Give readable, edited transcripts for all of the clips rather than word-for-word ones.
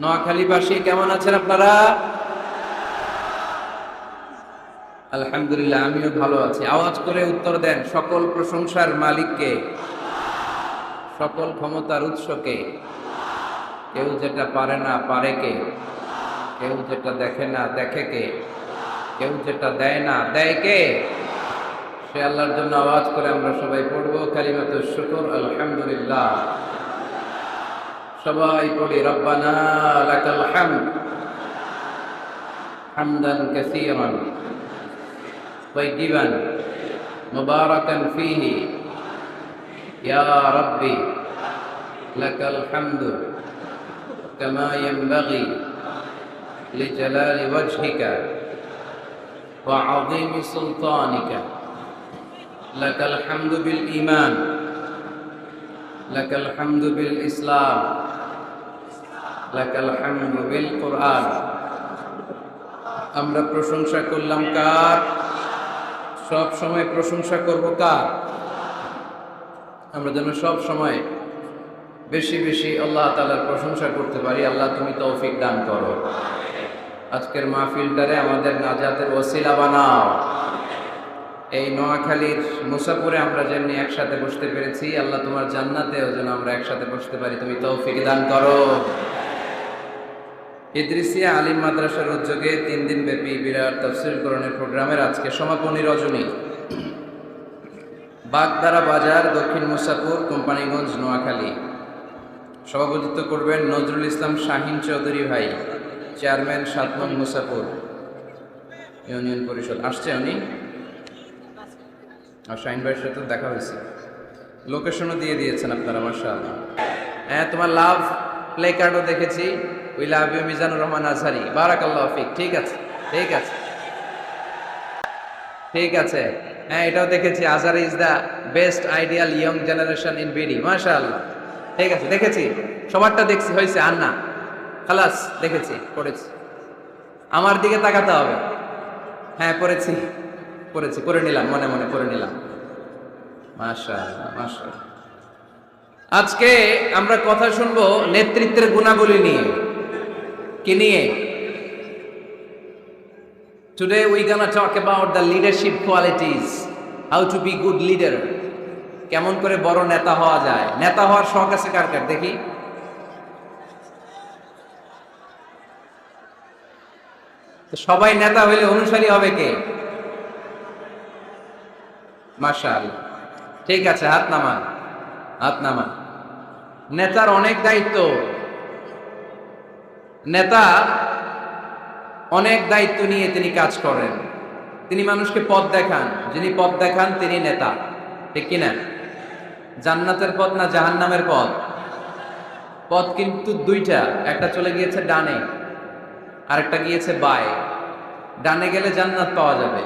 নোয়াখালীবাসী কেমন আছেন আপনারা? আলহামদুলিল্লাহ, আমিও ভালো আছি। আওয়াজ করে উত্তর দেন, সকল প্রশংসার মালিককে, সকল ক্ষমতার উৎসকে। কেউ যেটা পারে না পারে কে, কেউ যেটা দেখে না দেখে কে, কেউ যেটা দেয় না দেয় কে? সে আল্লাহর জন্য আওয়াজ করে আমরা সবাই পড়বো কালিমাতুশ শুকর, আলহামদুলিল্লাহ। সবাই পড়ি, রব্বানা লাকাল হামদ হামদান কাসীরান طيبا مباركا فيه يا ربي لك الحمد كما ينبغي لجلال وجهك وعظيم سلطانك لك الحمد بالإيمان لك الحمد بالإسلام لك الحمد بالقرآن। আমরা প্রশংসা করলাম কার? সব সময় প্রশংসা করব কার? আমরা যেন সব সময় বেশি বেশি আল্লাহ তাআলার প্রশংসা করতে পারি। আল্লাহ তুমি তৌফিক দান করো। আজকের মাহফিলটারে আমাদের নাজাতের ওসিলা বানাও। এই নোয়াখালীর মুসাপুরে আমরা যেমনি একসাথে বসতে পেরেছি, আল্লাহ তোমার জান্নাতেও যেন আমরা একসাথে বসতে পারি, তুমি তৌফিক দান করো। ইদ্রিসিয়া আলিম মাদ্রাসার উদ্যোগে 3 দিন ব্যাপী বিরাট তাফসীর কোরআনের প্রোগ্রামের আজকে সমাপনী রজনী। বাগদারা বাজার, দক্ষিণ মুসাপুর, কোম্পানিগঞ্জ, নোয়াখালী। সভাপতিত্ব করবেন নজরুল ইসলাম শাহিন চৌধুরী ভাই, চেয়ারম্যান 7 নং মুসাপুর ইউনিয়ন পরিষদ। আসছে উনি, আর শাহিন ভাইয়ের সাথে দেখা হয়েছে, লোকেশনও দিয়ে দিয়েছেন আপনারা, মাশাআল্লাহ। হ্যাঁ, তোমার লাভ প্লে কার্ডও দেখেছি, we love you Mizanur Rahman Azhari, বারাকাল্লাহু ফিক। ঠিক আছে, ঠিক আছে, ঠিক আছে। হ্যাঁ, এটাও দেখেছি, Azhari is the best ideal young generation in BD, মাশাআল্লাহ। ঠিক আছে, দেখেছি, সবারটা দেখছি, হয়েছে আর না, খালাস, দেখেছি, পড়েছি। আমার দিকে তাকাতে হবে। হ্যাঁ, পড়েছি, পড়েছি, করে নিলাম, মনে মনে করে নিলাম, মাশাআল্লাহ, মাশাআল্লাহ। আজকে আমরা কথা শুনবো নেতৃত্বের গুণাবলী নিয়ে। কি নিয়ে? Today we gonna talk about the leadership qualities, how to be good leader. কেমন করে বড় নেতা হওয়া যায়। নেতা হওয়ার শখ আছে কার কার দেখি? তো সবাই নেতা হইলে অনুসারী হবে কে? মাশাআল্লাহ, ঠিক আছে, হাত নামান, হাত নামান। নেতার অনেক দায়িত্ব। নেতা অনেক দায়িত্ব নিয়ে তিনি কাজ করেন। তিনি মানুষকে পথ দেখান। যিনি পথ দেখান তিনি নেতা, ঠিক কিনা? জান্নাতের পথ না জাহান্নামের পথ? পথ কিন্তু দুইটা, একটা চলে গিয়েছে ডানে, আরেকটা গিয়েছে বায়ে। ডানে গেলে জান্নাত পাওয়া যাবে,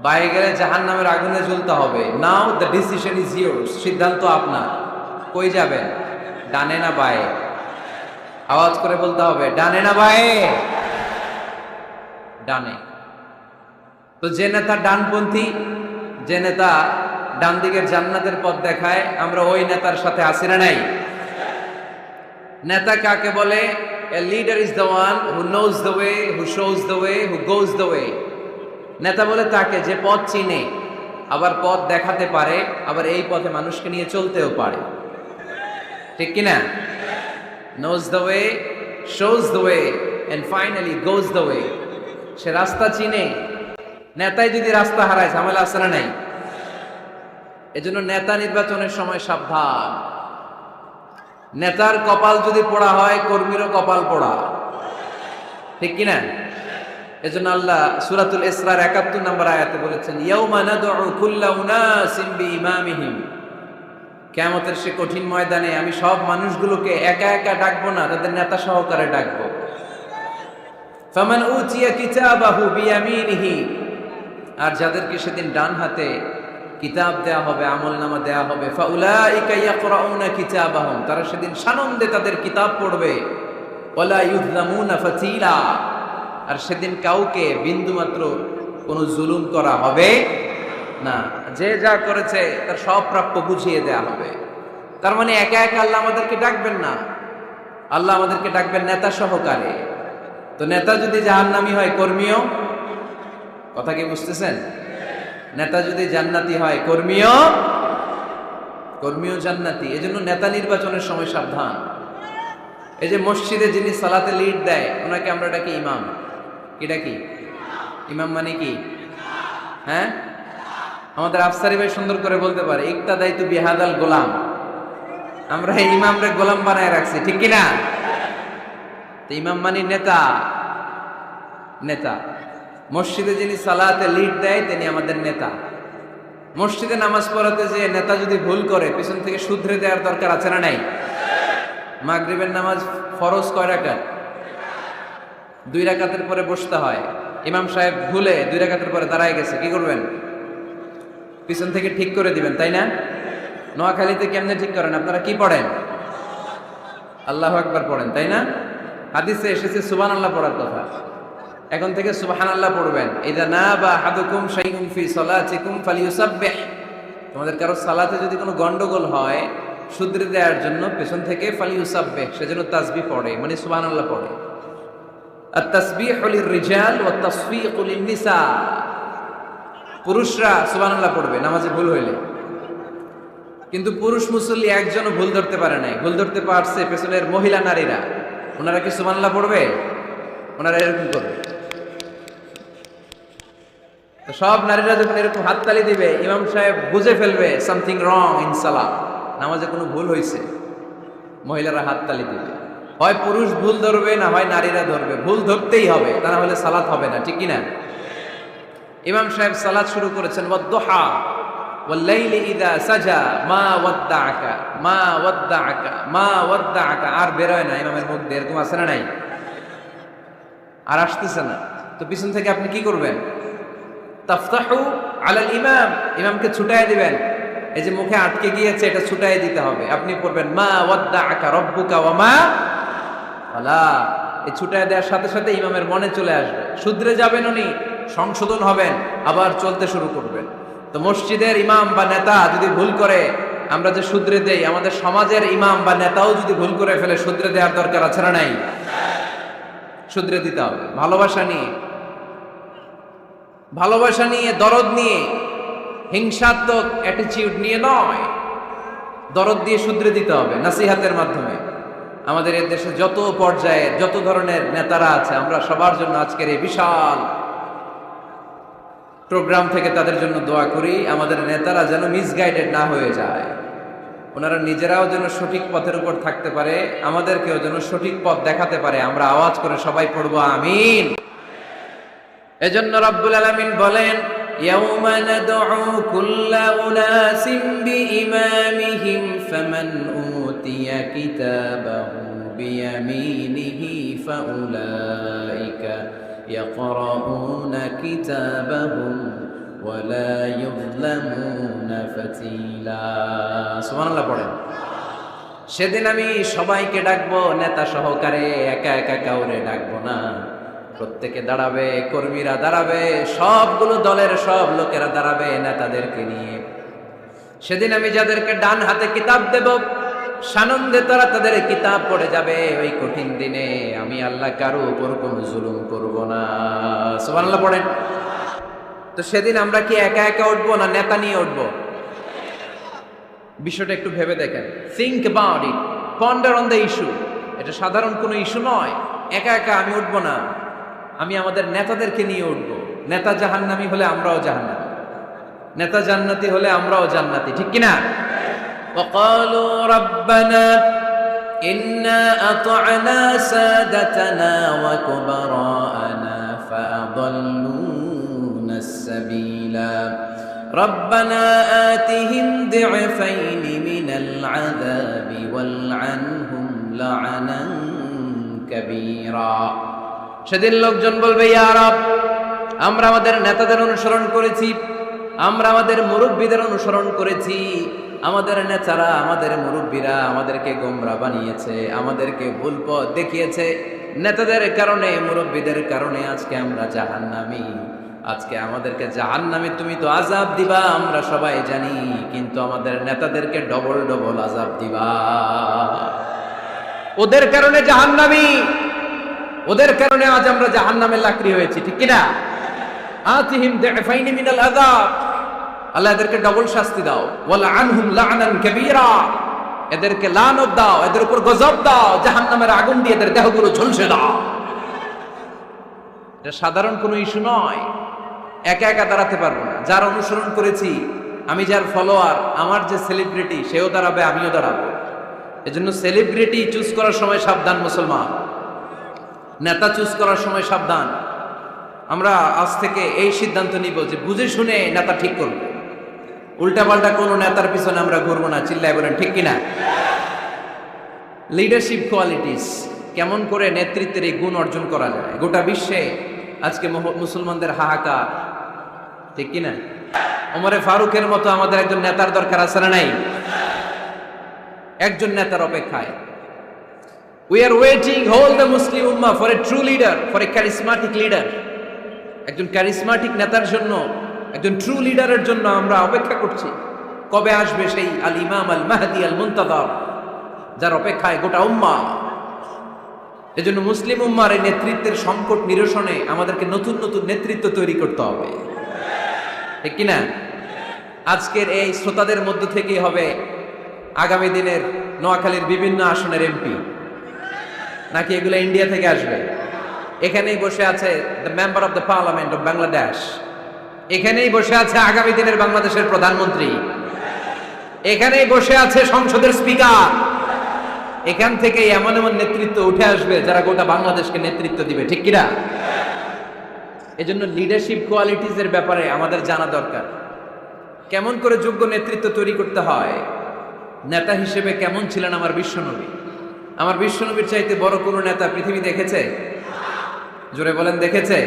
বায়ে গেলে জাহান্নামের আগুনে জ্বলতে হবে। নাও দ্য ডিসিশন ইজ ইয়োর্স, সিদ্ধান্ত আপনার। কই যাবেন, ডানে না বায়ে? আওয়াজ করে বলতে হবে, ডানে না বায়ে? ডানে। তো যে নেতা ডানপন্থী, যে নেতা ডান দিকের জান্নাতের পথ দেখায়, আমরা ওই নেতার সাথে আছি না নাই? নেতা কাকে বলে? A leader is the one who knows the way, who shows the way, who goes the way. নেতা বলে তাকে যে পথ চিনে, আবার পথ দেখাতে পারে, আবার এই পথে মানুষকে নিয়ে চলতেও পারে, ঠিক কিনা? knows the way, shows the way and finally goes the way. সে রাস্তা চিনে। নেতাই যদি রাস্তা হারায়, ঝামেলা আছে না নাই? এজন্য নেতা নির্বাচনের সময় সাবধান। নেতার কপাল যদি পোড়া হয়, কর্মীরও কপাল পোড়া, ঠিক কিনা? এজন্য আল্লাহ সূরাতুল ইসরার ৭১ নম্বর আয়াতে বলেছেন, ইয়াউমা নাদউ কুল্লা উনাসিন বিইমামিহিম। কিয়ামতের সে কঠিন ময়দানে আমি সব মানুষগুলোকে একা একা ডাকবো না, তাদের নেতা সহকারে ডাকবো। ফামান উতিয়া কিতাবাহু বিয়ামিনিহি, আর যাদেরকে সেদিন ডান হাতে কিতাব দেয়া হবে, আমলনামা দেয়া হবে, ফাউলাইকা ইয়াকরাউনা কিতাবাহুম, তারা সেদিন সানন্দে তাদের কিতাব পড়বে। ওয়ালা ইউযলামুনা ফাতিলা, আর সেদিন কাউকে বিন্দুমাত্র কোনো জুলুম করা হবে না। যে যা করেছে তার সব প্রাপ্য বুঝিয়ে দেয়া হবে। তার মানে একা একা আল্লাহ আমাদেরকে ডাকবেন না, আল্লাহ আমাদেরকে ডাকবেন নেতা সহকারে। তো নেতা যদি জাহান্নামী হয়, কর্মীও, কথা কি বুঝতেছেন? নেতা যদি জান্নাতি হয়, কর্মীও জান্নাতি। এজন্য নেতা নির্বাচনের সময় সাবধান। এই যে মসজিদে যিনি সালাতে লিড দেয়, ওনাকে আমরা ডাকি ইমাম। কি ডাকি? ইমাম মানে কি? হ্যাঁ, আমাদের আফসারি ভাই সুন্দর করে বলতে পারে, ইক্তাদাইতু বিহাদাল গোলাম। আমরা এই ইমামরে গোলাম বানায় রাখছি, ঠিক কিনা? তো ইমাম মানে নেতা। মসজিদে যিনি সালাতে লিড দেয় তিনি আমাদের নেতা। মসজিদে নামাজ পড়াতে যে নেতা যদি ভুল করে, পিছন থেকে শুধরে দেওয়ার দরকার আছে না নাই? মাগরিবের নামাজ ফরজ কয় রাকাত? 2 রাকাতের পরে বসতে হয়। ইমাম সাহেব ভুলে 2 রাকাতের পরে দাঁড়ায় গেছে, কি করবেন? পিছন থেকে ঠিক করে দিবেন, তাই না? নোয়াখালীতে কেমনে ঠিক করেন? আপনারা কি পড়েন? আল্লাহু আকবার পড়েন, তাই না? হাদিসে এসেছে সুবহানাল্লাহ পড়ার কথা। এখন থেকে সুবহানাল্লাহ পড়বেন। ইযা নাবা আহাদুকুম শাইউন ফি সালাতিকুম ফালিয়ুসাব্বিহ। তোমাদের কারো সালাতে যদি কোনো গন্ডগোল হয়, শুধরে দেওয়ার জন্য পেছন থেকে ফালিয়ুসাব্বিহ, সেজন্য তাসবিহ পড়ে, মানে সুবহানাল্লাহ পড়ে। আত-তাসবিহু লির-রিজাল ওয়াত তাসফীকু লিন-নিসা। পুরুষরা সুবহানাল্লাহ পড়বে নামাজে ভুল হইলে। কিন্তু পুরুষ মুসল্লি একজনও ভুল ধরতে পারে নাই। ভুল ধরতে পারছে পেছনের মহিলা নারীরা। ওনারা কি সুবহানাল্লাহ পড়বে? ওনারা এরকম করবে। তো সব নারীরা যখন এরকম হাততালি দিবে, ইমাম সাহেব বুঝে ফেলবে সামথিং রং ইন সালাত, নামাজে কোনো ভুল হয়েছে। মহিলারা হাততালি দিবে। হয় পুরুষ ভুল ধরবে, না হয় নারীরা ধরবে। ভুল ধরতেই হবে, তা না হলে সালাত হবে না, ঠিক কিনা? ইমাম সাহেব সালাত শুরু করেছেন, ওয়াদ-দুহা ওয়াল-লাইলি ইযা সাজা মা ওয়াদ্দাআকা মা ওয়াদ্দাআকা মা ওয়াদ্দাআকা। আর বের হয় না ইমামের মুখ দিয়ে, এরকম আছে না নাই? আর আসতেছে না। তো পিছন থেকে আপনি কি করবেন? তাফতাহু আলাল ইমাম, ইমামকে ছুটায় দিবেন। এই যে মুখে আটকে গিয়েছে, এটা ছুটায় দিতে হবে। আপনি পড়বেন মা ওয়াদ্দাআকা রাব্বুকা ওয়া মা ওয়ালা। এই ছুটায় দেওয়ার সাথে সাথে ইমামের মনে চলে আসবে, শুধরে যাবেন উনি, সংশোধন হবেন, আবার চলতে শুরু করবেন। তো মসজিদের ইমাম বা নেতা যদি ভুল করে, আমরা যে শুধরে দেই, আমাদের সমাজের ইমাম বা নেতাও যদি ভুল করে ফেলে, শুধরে দেওয়ার দরকার আছে না নাই? শুধরে দিতে হবে ভালোবাসা নিয়ে, দরদ নিয়ে, হিংসাত্মক অ্যাটিটিউড নিয়ে নয়, দরদ দিয়ে শুধরে দিতে হবে নাসিহাতের মাধ্যমে। আমাদের এই দেশে যত পর্যায়ে যত ধরনের নেতারা আছে, আমরা সবার জন্য আজকের এই বিশাল প্রোগ্রাম থেকে তাদের জন্য দোয়া করি। আমাদের নেতারা যেন মিসগাইডেড না হয়ে যায়, ওনারা নিজেরাও যেন সঠিক পথের উপর থাকতে পারে, আমাদেরকেও যেন সঠিক পথ দেখাতে পারে। আমরা আওয়াজ করে সবাই পড়বো আমিন। এজন্য রব্বুল আলামিন বলেন, ইয়াউমা নাদউ কুল্লা উনাসিন বিইমামিহিম ফামান উতিয়া কিতাবাহু বিয়ামিনিহি ফাউলাইকা ইয়াকরাউনা কিতাবাহুম ওয়ালা ইউযলামুনা ফাতিলা। সুবহানাল্লাহ পড়েন। সেদিন আমি সবাইকে ডাকবো নেতা সহকারে, একা একা কাউরে ডাকবো না। প্রত্যেকে দাঁড়াবে, কর্মীরা দাঁড়াবে, সবগুলো দলের সব লোকেরা দাঁড়াবে নেতাদেরকে নিয়ে। সেদিন আমি যাদেরকে ডান হাতে কিতাব দেব, সানন্দে তারা তাদের কিতাব পড়ে যাবে। ওই কঠিন দিনে আমি আল্লাহ কারো উপর কোনো জুলুম করব না। সুবহানাল্লাহ পড়েন। তো সেদিন আমরা কি একা একা উঠবো, না নেতা নিয়ে উঠবো? বিষয়টা একটু ভেবে দেখেন। Think about it, ponder on the issue. এটা সাধারণ কোনো ইস্যু নয়। একা একা আমি উঠবো না, আমি আমাদের নেতাদেরকে নিয়ে উঠবো। নেতা জাহান্নামী হলে আমরাও জাহান্নামী, নেতা জান্নাতি হলে আমরাও জান্নাতি, ঠিক কিনা? وقالوا ربنا إنا أطعنا سادتنا وكبراءنا فأضلونا السبيلا ربنا آتهم ضعفين من العذاب والعنهم لعنا كبيرا। সেদিন লোকজন বলবে, ইয়া রব, আমরা আমাদের নেতাদের অনুসরণ করেছি, আমরা আমাদের মুরব্বীদের অনুসরণ করেছি, আমাদের নেতারা, আমাদের মুরব্বীরা আমাদেরকে গোমরা বানিয়েছে, আমাদেরকে ভুল পথ দেখিয়েছে। নেতাদের কারণে, মুরব্বীদের কারণে আজকে আমরা জাহান্নামী। আজকে আমাদেরকে জাহান্নামে তুমি তো আযাব দিবা, আমরা সবাই জানি, কিন্তু আমাদের নেতাদেরকে ডবল ডবল আযাব দিবা। ওদের কারণে জাহান্নামী, ওদের কারণে আজ আমরা জাহান্নামের লাকড়ি হয়েছি, ঠিক কিনা? আতিহিম দু'ফাইনি মিনাল আযাব, আল্লাহ এদেরকে ডবল শাস্তি দাও। ওয়ালা আনহুম লা'নান কাবীরা, এদেরকে লানত দাও, এদের উপর গজব দাও, জাহান্নামের আগুন দিয়ে এদের দেহগুলো ঝলসে দাও। এটা সাধারণ কোনো ইস্যু নয়, একা একা দাঁড়াতে পারবো না। যার অনুসরণ করেছি আমি, যার ফলোয়ার, আমার যে সেলিব্রিটি, সেও দাঁড়াবে, আমিও দাঁড়াবো। এজন্য সেলিব্রিটি চুজ করার সময় সাবধান মুসলমান, নেতা চুজ করার সময় সাবধান। আমরা আজ থেকে এই সিদ্ধান্ত নিব যে বুঝে শুনে নেতা ঠিক করব, উল্টাপাল্টা কোনো নেতার পিছনে আমরা ঘুরবো না। চিল্লায় বলেন ঠিক কিনা? লিডারশিপ কোয়ালিটিস, কেমন করে নেতৃত্বের এই গুণ অর্জন করা যায়। গোটা বিশ্বে আজকে মুসলমানদের হাহাকার, ঠিক কিনা? ওমরে ফারুকের মতো আমাদের একজন নেতার দরকার আছে না নাই? একজন নেতার অপেক্ষায়। We are waiting whole the Muslim Ummah for a true leader, for a charismatic leader. একজন ক্যারিসমাটিক নেতার জন্য, একজন ট্রু লিডারের জন্য আমরা অপেক্ষা করছি। কবে আসবে সেই আল ইমাম আল মাহদি আল মুনতাযর, যার অপেক্ষায় গোটা উম্মাহ। এজন্য মুসলিম উম্মার এই নেতৃত্বের সংকট নিরসনে আমাদেরকে নতুন নতুন নেতৃত্ব তৈরি করতে হবে, ঠিক কিনা? আজকের এই শ্রোতাদের মধ্য থেকেই হবে আগামী দিনের নোয়াখালীর বিভিন্ন আসনের এমপি, নাকি এগুলো ইন্ডিয়া থেকে আসবে? এখানেই বসে আছে the member of the parliament of Bangladesh, এখানেই বসে আছে আগামী দিনের বাংলাদেশের প্রধানমন্ত্রী, এখানেই বসে আছে সংসদের স্পিকার। এখান থেকে এমন এমন নেতৃত্ব উঠে আসবে যারা গোটা বাংলাদেশকে নেতৃত্ব দিবে, ঠিক কিনা? এজন্য লিডারশিপ কোয়ালিটিস এর ব্যাপারে আমাদের জানা দরকার। কেমন করে যোগ্য নেতৃত্ব তৈরি করতে হয়, নেতা হিসেবে কেমন ছিলেন আমার বিশ্বনবী? আমার বিশ্বনবীর চাইতে বড় কোনো নেতা পৃথিবী দেখেছে? জোরে বলেন, দেখেছে?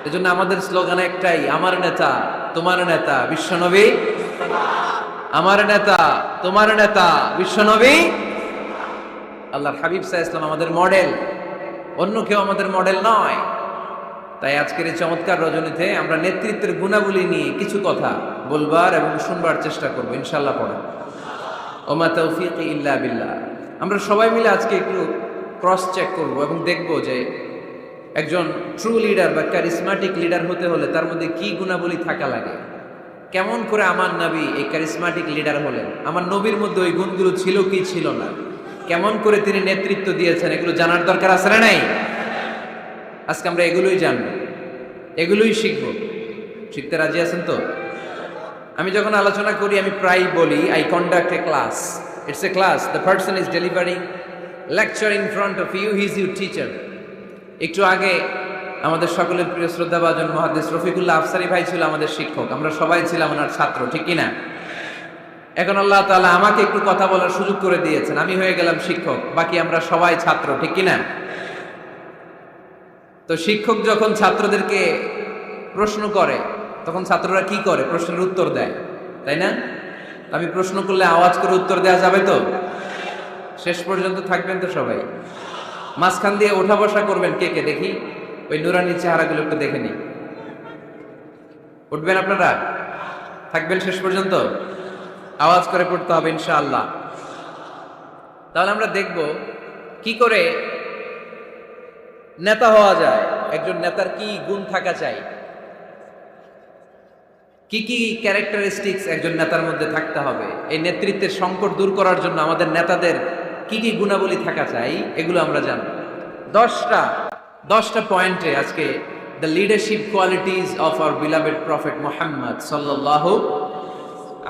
এজন্য আমাদের স্লোগান একটাই, আমার নেতা তোমার নেতা বিশ্বনবী, আমার নেতা তোমার নেতা বিশ্বনবী। আল্লাহর হাবিব সাল্লাল্লাহু আলাইহি ওয়াসাল্লাম আমাদের মডেল, অন্য কেউ আমাদের মডেল নয়। তাই আজকের এই চমৎকার রজনীতে আমরা নেতৃত্বের গুণাবলী নিয়ে কিছু কথা বলবার এবং শুনবার চেষ্টা করব ইনশাআল্লাহ। পড়ে ওমা তৌফিকি ইল্লা বিল্লাহ। আমরা সবাই মিলে আজকে একটু ক্রস চেক করব এবং দেখব যে একজন ট্রু লিডার বা ক্যারিসমাটিক লিডার হতে হলে তার মধ্যে কি গুণাবলী থাকা লাগে। কেমন করে আমার নবী এই ক্যারিসমাটিক লিডার হলেন, আমার নবীর মধ্যে ওই গুণগুলো ছিল কি ছিল না, কেমন করে তিনি নেতৃত্ব দিয়েছেন, এগুলো জানার দরকার আছে না নাই? আজকে আমরা এগুলোই জানবো, এগুলোই শিখবো। শিখতে রাজি আছেন তো? আমি যখন আলোচনা করি আমি প্রায় বলি, I conduct a class. It's a class, the person is delivering lecture in front of you, he is your teacher. একটু আগে আমাদের সকলের প্রিয় শ্রদ্ধাভাজন মুহাদ্দিস রফিকুল্লাহ আফসারী ভাই ছিল আমাদের শিক্ষক, আমরা সবাই ছিলাম ওনার ছাত্র, ঠিক কিনা? এখন আল্লাহ তাআলা আমাকে একটু কথা বলার সুযোগ করে দিয়েছেন, আমি হয়ে গেলাম শিক্ষক, বাকি আমরা সবাই ছাত্র, ঠিক কিনা? তো শিক্ষক যখন ছাত্রদেরকে প্রশ্ন করে তখন ছাত্ররা কি করে? প্রশ্নের উত্তর দেয়, তাই না? আমি প্রশ্ন করলে আওয়াজ করে উত্তর দেওয়া যাবে তো? শেষ পর্যন্ত থাকবেন তো সবাই? মাঝখান দিয়ে ওঠা বসা করবেন কে কে দেখি, ওই নুরানি চেহারাগুলো একটু দেখে নি। উঠবেন আপনারা? থাকবেন শেষ পর্যন্ত? আওয়াজ করে পড়তে হবে ইনশাআল্লাহ। তাহলে আমরা দেখব কি করে নেতা হওয়া যায়, একজন নেতার কি গুণ থাকা চাই, কি কি ক্যারেক্টারিস্টিক্স একজন নেতার মধ্যে থাকতে হবে। এই নেতৃত্বের সংকট দূর করার জন্য আমাদের নেতাদের কি কি গুণাবলী থাকা চাই, এগুলো আমরা জানব। 10টা পয়েন্টে আজকে the leadership qualities of our beloved prophet Muhammad সাল্লাল্লাহু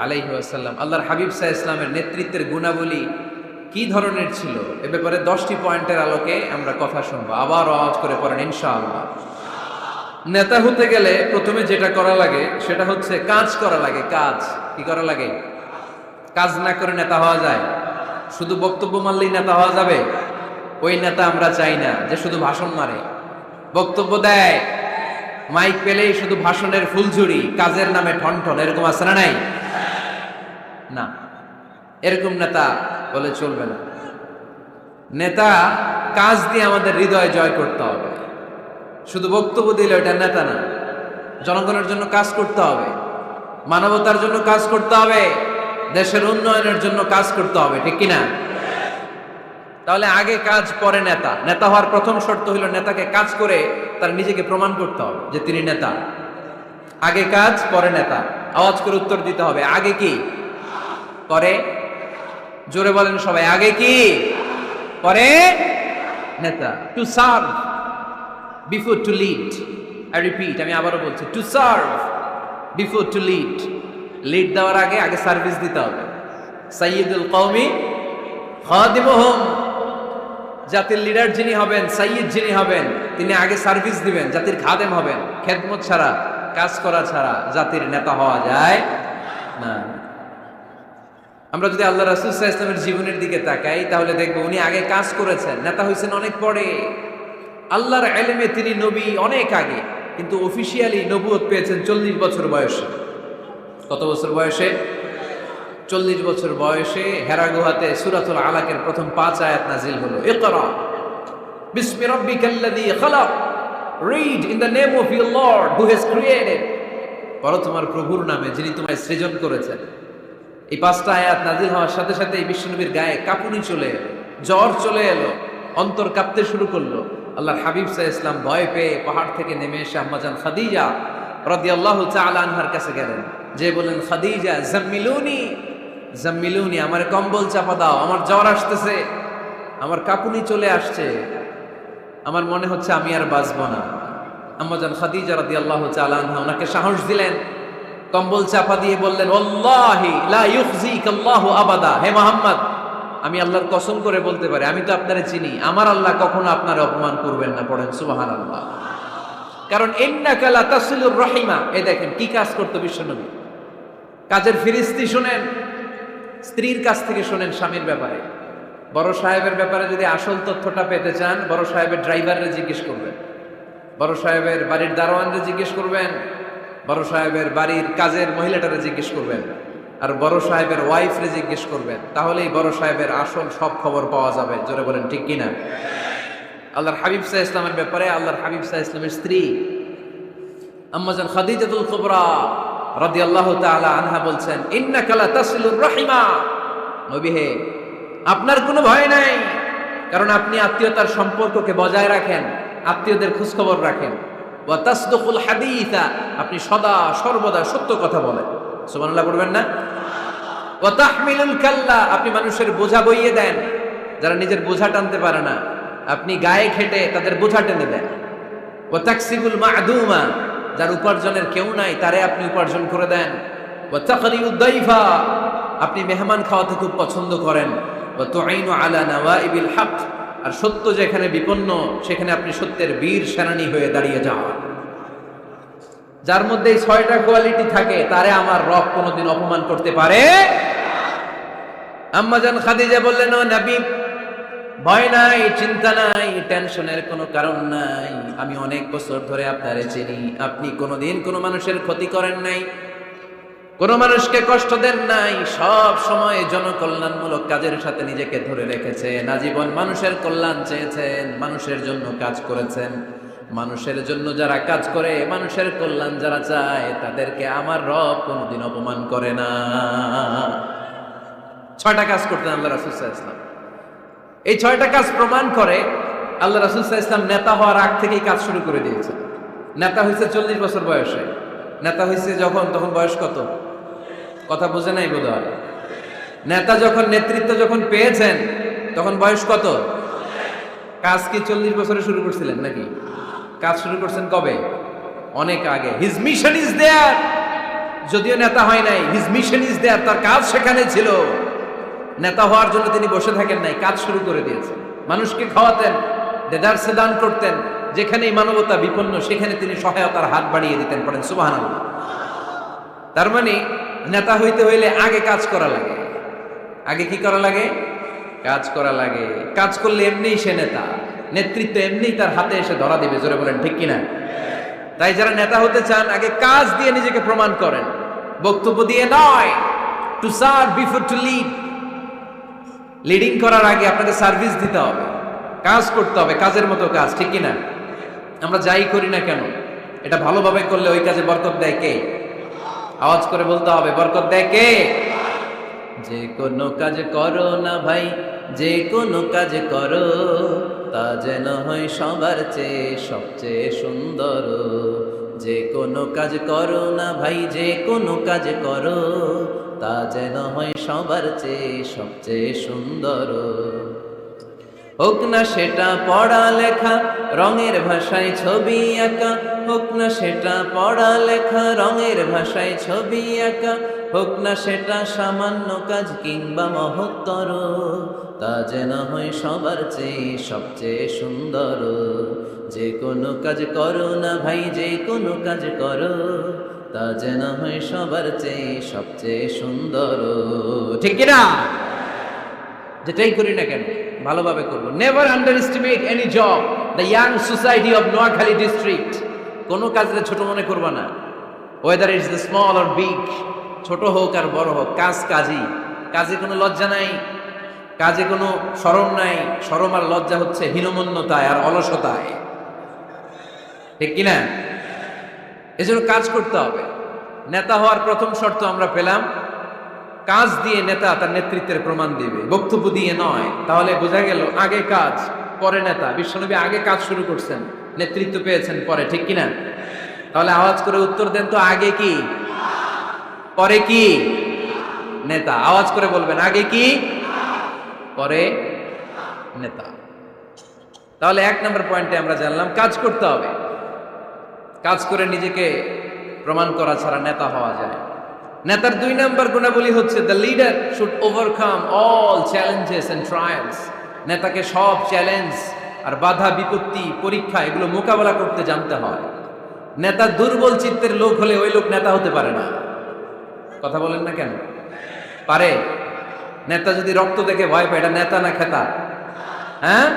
আলাইহি ওয়াসাল্লাম, আল্লাহর হাবিব সাল্লাল্লাহু আলাইহি ওয়াসাল্লামের নেতৃত্বের গুণাবলী কি ধরনের ছিল, এ ব্যাপারে 10টি পয়েন্টের আলোকে আমরা কথা শুনবো। আবার আওয়াজ করে পড়েন ইনশাআল্লাহ। নেতা হতে গেলে প্রথমে যেটা করা লাগে সেটা হচ্ছে কাজ করা লাগে। কাজ কি করা লাগে? কাজ না করে নেতা হওয়া যায়? শুধু বক্তব্য মারলেই নেতা হওয়া যাবে? ওই নেতা আমরা চাই না যে শুধু ভাষণ মারে, বক্তব্য দেয়, মাইক পেলেই শুধু ভাষণের ফুলঝুরি, কাজের নামে ঠনঠন, এরকম আছে না নাই? না, এরকম নেতা বলে চলবে না। নেতা কাজ দিয়ে আমাদের হৃদয় জয় করতে হবে। শুধু বক্তব্য দিলে ওটা নেতা না। জনগণের জন্য কাজ করতে হবে, মানবতার জন্য কাজ করতে হবে, দেশের উন্নয়নের জন্য কাজ করতে হবে, ঠিক কিনা? তাহলে আগে কাজ পরে নেতা। নেতা হওয়ার প্রথম শর্ত হলো নেতাকে কাজ করে তার নিজেকে প্রমাণ করতে হবে যে তিনি নেতা। আগে কাজ পরে নেতা। আওয়াজ করে উত্তর দিতে হবে, আগে কি পরে? জোরে বলেন সবাই, আগে কি পরে নেতা। To serve before to lead. I repeat, আমি আবারও বলছি, to serve before to lead. Lead দেওয়ার আগে আগে সার্ভিস দিতে হবে। সাইয়্যিদুল কওমি খাদিমুহুম। জাতির লিডার যিনি হবেন, সাইয়্যিদ যিনি হবেন, তিনি আগে সার্ভিস দিবেন, জাতির খাদেম হবেন। খেদমত ছাড়া, কাজ করা ছাড়া জাতির নেতা হওয়া যায় না। আমরা যদি আল্লাহ রাসূল সাল্লাল্লাহু আলাইহি ওয়াসাল্লামের জীবনের দিকে তাকাই তাহলে দেখব উনি আগে কাজ করেছেন, নেতা হয়েছেন অনেক পরে। আল্লাহর ইলমে তিনি নবী অনেক আগে, কিন্তু অফিশিয়ালি নবুয়ত পেয়েছেন 40 বছর বয়সে। কত বছর বয়সে? 40 বছর বয়সে হেরা গুহাতে সূরাতুল আলাকের প্রথম 5 আয়াত নাজিল হলো। ইকরা বিসমি রাব্বিকাল্লাযী খালাক, read in the name of your lord who has created. পড়ো তোমার প্রভুর নামে যিনি তোমায় সৃজন করেছেন। এই 5টা আয়াত নাজিল হওয়ার সাথে সাথে এই বিশ্বনবীর গায়ে কাঁপুনি চলে এলো, জ্বর চলে এলো, অন্তর কাঁপতে শুরু করলো। আল্লাহর হাবিব সাল্লাল্লাহু আলাইহি ওয়াসাল্লাম ভয় পেয়ে পাহাড় থেকে নেমে এসে আম্মাজান খাদিজা রাদিয়াল্লাহু তাআলা আনহার কাছে গেলেন, যে বলেন, খাদিজা জাম্মিলুনি জাম্মিলুনি, আমার কম্বল চাপা দাও, আমার জ্বর আসতেছে, আমার কাঁপুনি চলে আসছে, আমার মনে হচ্ছে আমি আর বাঁচবো না। আম্মাজান খাদিজা রাদিয়াল্লাহু তাআলা আনহা ওনাকে সাহস দিলেন, কম্বল চাপা দিয়ে বললেন, ওয়াল্লাহি লা ইউখজিকাল্লাহু আবাদা। হে মুহাম্মদ, আমি আল্লাহর কসম করে বলতে পারি, আমি তো আপনারে চিনি, আমার আল্লাহ কখনো আপনার অপমান করবেন না। পড়েন সুবহানাল্লাহ। কারণ ইন্নাকা লা তাসিলুর রাহিমা। এই দেখেন কি কাজ করতে বিশ্বনবী। কাজের ফিরিস্তি শুনেন, স্ত্রীর কাছ থেকে শুনেন স্বামীর ব্যাপারে। বড় সাহেবের ব্যাপারে যদি আসল তথ্যটা পেতে চান, বড় সাহেবের ড্রাইভাররে জিজ্ঞেস করবেন, বড় সাহেবের বাড়ির দারোয়ানরে জিজ্ঞেস করবেন, বড় সাহেবের বাড়ির কাজের মহিলাটারে জিজ্ঞেস করবেন, আর বড় সাহেবের ওয়াইফরে জিজ্ঞেস করবেন। তাহলেই বড় সাহেবের আসল সব খবর পাওয়া যাবে। জোরে বলেন ঠিক কিনা? আল্লাহর হাবিব সাল্লাল্লাহু আলাইহি ওয়াসাল্লামের ব্যাপারে আল্লাহর হাবিব সাল্লাল্লাহু আলাইহি ওয়াসাল্লামের স্ত্রী আম্মাজান খাদিজাতুল কুবরা রাদিয়াল্লাহু তাআলা আনহা বলছেন, ইন্নাকা লা তাসিলুর রাহিমা। নবী হে, আপনার কোনো ভয় নাই, কারণ আপনি আত্মীয়তার সম্পর্ককে বজায় রাখেন, আত্মীয়দের খোঁজ খবর রাখেন। ওয়া তাসদুকুল হাদিসা, আপনি সদা সর্বদা সত্য কথা বলেন। সুবহানাল্লাহ পড়বেন না? ওয়া তাহমিলুল কাল্লা, আপনি মানুষের বোঝা বইয়ে দেন, যারা নিজের বোঝা টানতে পারে না আপনি গায়ে খেটে তাদের বোঝা টেনে দেন। ওয়া তাকসিবুল মা'দুমা, যার উপার্জনের কেউ নাই তারে আপনি উপার্জন করে দেন। ওয়া তাকরিউদ দাইফা, আপনি মেহমান খাওয়াতে খুব পছন্দ করেন। ওয়া তুঈনু আলা নাওয়াইবিল হক, আর সত্য যেখানে বিপন্ন সেখানে আপনি সত্যের বীর সেনানী হয়ে দাঁড়িয়ে যান। যার মধ্যে এই 6টা কোয়ালিটি থাকে তারে আমার রব কোনোদিন অপমান করতে পারে। আম্মাজান খাদিজা বললেন, ও নবী, ভয় নাই, চিন্তা নাই, টেনশনের কোনো কারণ নাই, আমি অনেক বছর ধরে আপনারে চিনি, আপনি কোনোদিন কোনো মানুষের ক্ষতি করেন নাই, কোনো মানুষকে কষ্ট দেন নাই, সব সময় জনকল্যাণমূলক কাজের সাথে নিজেকে ধরে রেখেছেন, আজীবন মানুষের কল্যাণ চেয়েছেন, মানুষের জন্য কাজ করেছেন। মানুষের জন্য যারা কাজ করে, মানুষের কল্যাণ যারা চায়, তাদেরকে আমার রব কোনোদিন অপমান করে না। 6টা কাজ করতেন আল্লাহ রাসূল সাল্লাল্লাহু আলাইহি ওয়াসাল্লাম। এই 6টা কাজ প্রমাণ করে আল্লাহ রাসূল সাল্লাল্লাহু আলাইহি ওয়াসাল্লাম নেতা হওয়ার আগ থেকেই কাজ শুরু করে দিয়েছেন। নেতা হয়েছে 40 বছর বয়সে। নেতা হয়েছে যখন, তখন বয়স কত? কথা বোঝে নাই বোধহয়। নেতা যখন, নেতৃত্ব যখন পেয়েছেন তখন বয়স কত? কাজ কি 40 বছরে শুরু করছিলেন নাকি? কাজ শুরু করছেন কবে? অনেক আগে। His mission is there. যদিও নেতা হয় নাই, হিজ মিশন ইজ দেয়ার, তার কাজ সেখানে ছিল। নেতা হওয়ার জন্য তিনি বসে থাকেন নাই, কাজ শুরু করে দিয়েছেন। মানুষকে খাওয়াতেন, দেদারসে দান করতেন, যেখানেই মানবতা বিপন্ন সেখানে তিনি সহায়তার হাত বাড়িয়ে দিতেন। পড়েন সুবহানাল্লাহ। তার মানে নেতা হইতে হইলে আগে কাজ করা লাগে। আগে কি করা লাগে? কাজ করা লাগে। কাজ করলে এমনিই সে নেতা, নেতৃত্ব এমনিই তার হাতে এসে ধরা দিবে। জোরে বলেন ঠিক কিনা? তাই যারা নেতা হতে চান আগে কাজ দিয়ে নিজেকে প্রমাণ করেন, বক্তব্য দিয়ে নয়। To serve before to lead. Leading করার আগে আপনাকে সার্ভিস দিতে হবে, কাজ করতে হবে, কাজের মতো কাজ। ঠিক কিনা? আমরা যাই করি না কেন, এটা ভালোভাবে করলে ওই কাজে বরকত দেয় কে? আওয়াজ করে বলতে হবে, বরকত দেয় কে? যে কোনো কাজ করো না ভাই, যে কোনো কাজ করো, তা যেন হয় সবার চেয়ে সবচেয়ে সুন্দর। যে কোনো কাজ করো না ভাই, যে কোনো কাজ করো, তা যেন হয় সবার চেয়ে সবচেয়ে সুন্দর। হোক না সেটা পড়ালেখা, রঙের ভাষায় ছবি আঁকা, হোক না সেটা পড়ালেখা, রঙের ভাষায় ছবি আঁকা, হোক না সেটা সামান্য কাজ কিংবা মহত্তর, তা যেন হয় সবার চেয়ে সবচেয়ে সুন্দর। যে কোনো কাজ করো না ভাই, যে কোনো কাজ করো, তা যেন হয় সবার চেয়ে সবচেয়ে সুন্দর। ঠিক কিনা? যেটাই করি না কেন ভালোভাবে করবো। Never under estimate any job. The young society of Noakhali district, কোনো কাজে ছোট মনে করবা না, whether it's the small or big, ছোট হোক আর বড় হোক, কাজ কাজই। কাজে কোনো লজ্জা নাই, কাজে কোনো শরম নাই। শরম আর লজ্জা হচ্ছে হীনমন্যতায় আর অলসতায়, ঠিক কিনা? এজন্য কাজ করতে হবে। নেতা হওয়ার প্রথম শর্ত আমরা পেলাম, কাজ দিয়ে নেতা তার নেতৃত্বের প্রমাণ দিবে, বক্তব্য দিয়ে নয়। তাহলে বোঝা গেল আগে কাজ পরে নেতা। বিশ্বনবী আগে কাজ শুরু করছেন, নেতৃত্ব পেয়েছেন পরে, ঠিক কিনা? তাহলে আওয়াজ করে উত্তর দেন তো, আগে কি পরে কি? নেতা। আওয়াজ করে বলবেন, আগে কি পরে নেতা। তাহলে 1 নম্বর পয়েন্টে আমরা জানলাম কাজ করতে হবে। কাজ করে নিজেকে প্রমাণ করা ছাড়া নেতা হওয়া যায়। নেতার 2 নম্বর গুণাবলী হচ্ছে the leader should overcome all challenges and trials. নেতাকে সব চ্যালেঞ্জ আর বাধা বিপত্তি পরীক্ষা এগুলো মোকাবেলা করতে জানতে হয়। নেতা দুর্বল চিত্তের লোক হলে ওই লোক নেতা হতে পারে না। কথা বলেন না কেন? পারে? নেতা যদি রক্ত দেখে ভয় পায়, এটা নেতা না খেতা? হ্যাঁ,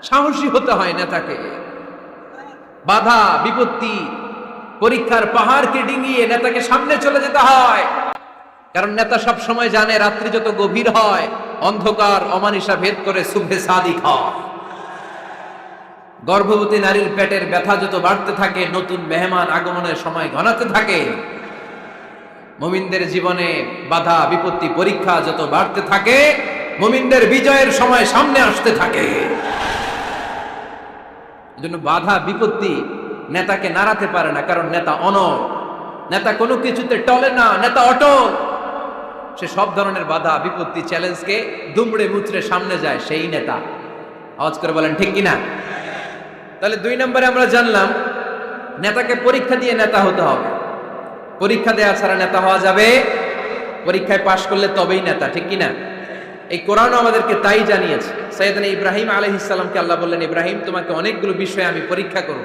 সাহসী হতে হয় নেতাকে। বাধা বিপত্তি পরীক্ষার পাহাড়কে ডিঙিয়ে নেতাকে সামনে চলে যেতে হয়। কারণ নেতা সব সময় জানে রাত্রি যত গভীর হয়, অন্ধকার অমানিসা ভেদ করে সুবহে সাদিক হয়। গর্ভবতী নারীর পেটের ব্যথা যত বাড়তে থাকে, নতুন মেহমান আগমনের সময় ঘনাতে থাকে। মুমিনদের জীবনে বাধা বিপত্তি পরীক্ষা যত বাড়তে থাকে, মুমিনদের বিজয়ের সময় সামনে আসতে থাকে। এজন্য বাধা বিপত্তি নেতাকে নাড়াতে পারে না, কারণ নেতা অনড়। নেতা কোনো কিছুতে টলে না, নেতা অটল। সে সব ধরনের বাধা বিপত্তি চ্যালেঞ্জকে দুমড়ে মুচড়ে সামনে যায়, সেই নেতা। আওয়াজ করে বলেন ঠিক কিনা? তাহলে 2 নম্বরে আমরা জানলাম নেতাকে পরীক্ষা দিয়ে নেতা হতে হবে। পরীক্ষা দেওয়া ছাড়া নেতা হওয়া যাবে? পরীক্ষায় পাশ করলে তবেই নেতা, ঠিক কিনা? এই কোরআনও আমাদেরকে তাই জানিয়েছে। সাইয়েদনা ইব্রাহিম আলাইহিস সালামকে আল্লাহ বললেন, ইব্রাহিম তোমাকে অনেকগুলো বিষয়ে আমি পরীক্ষা করব,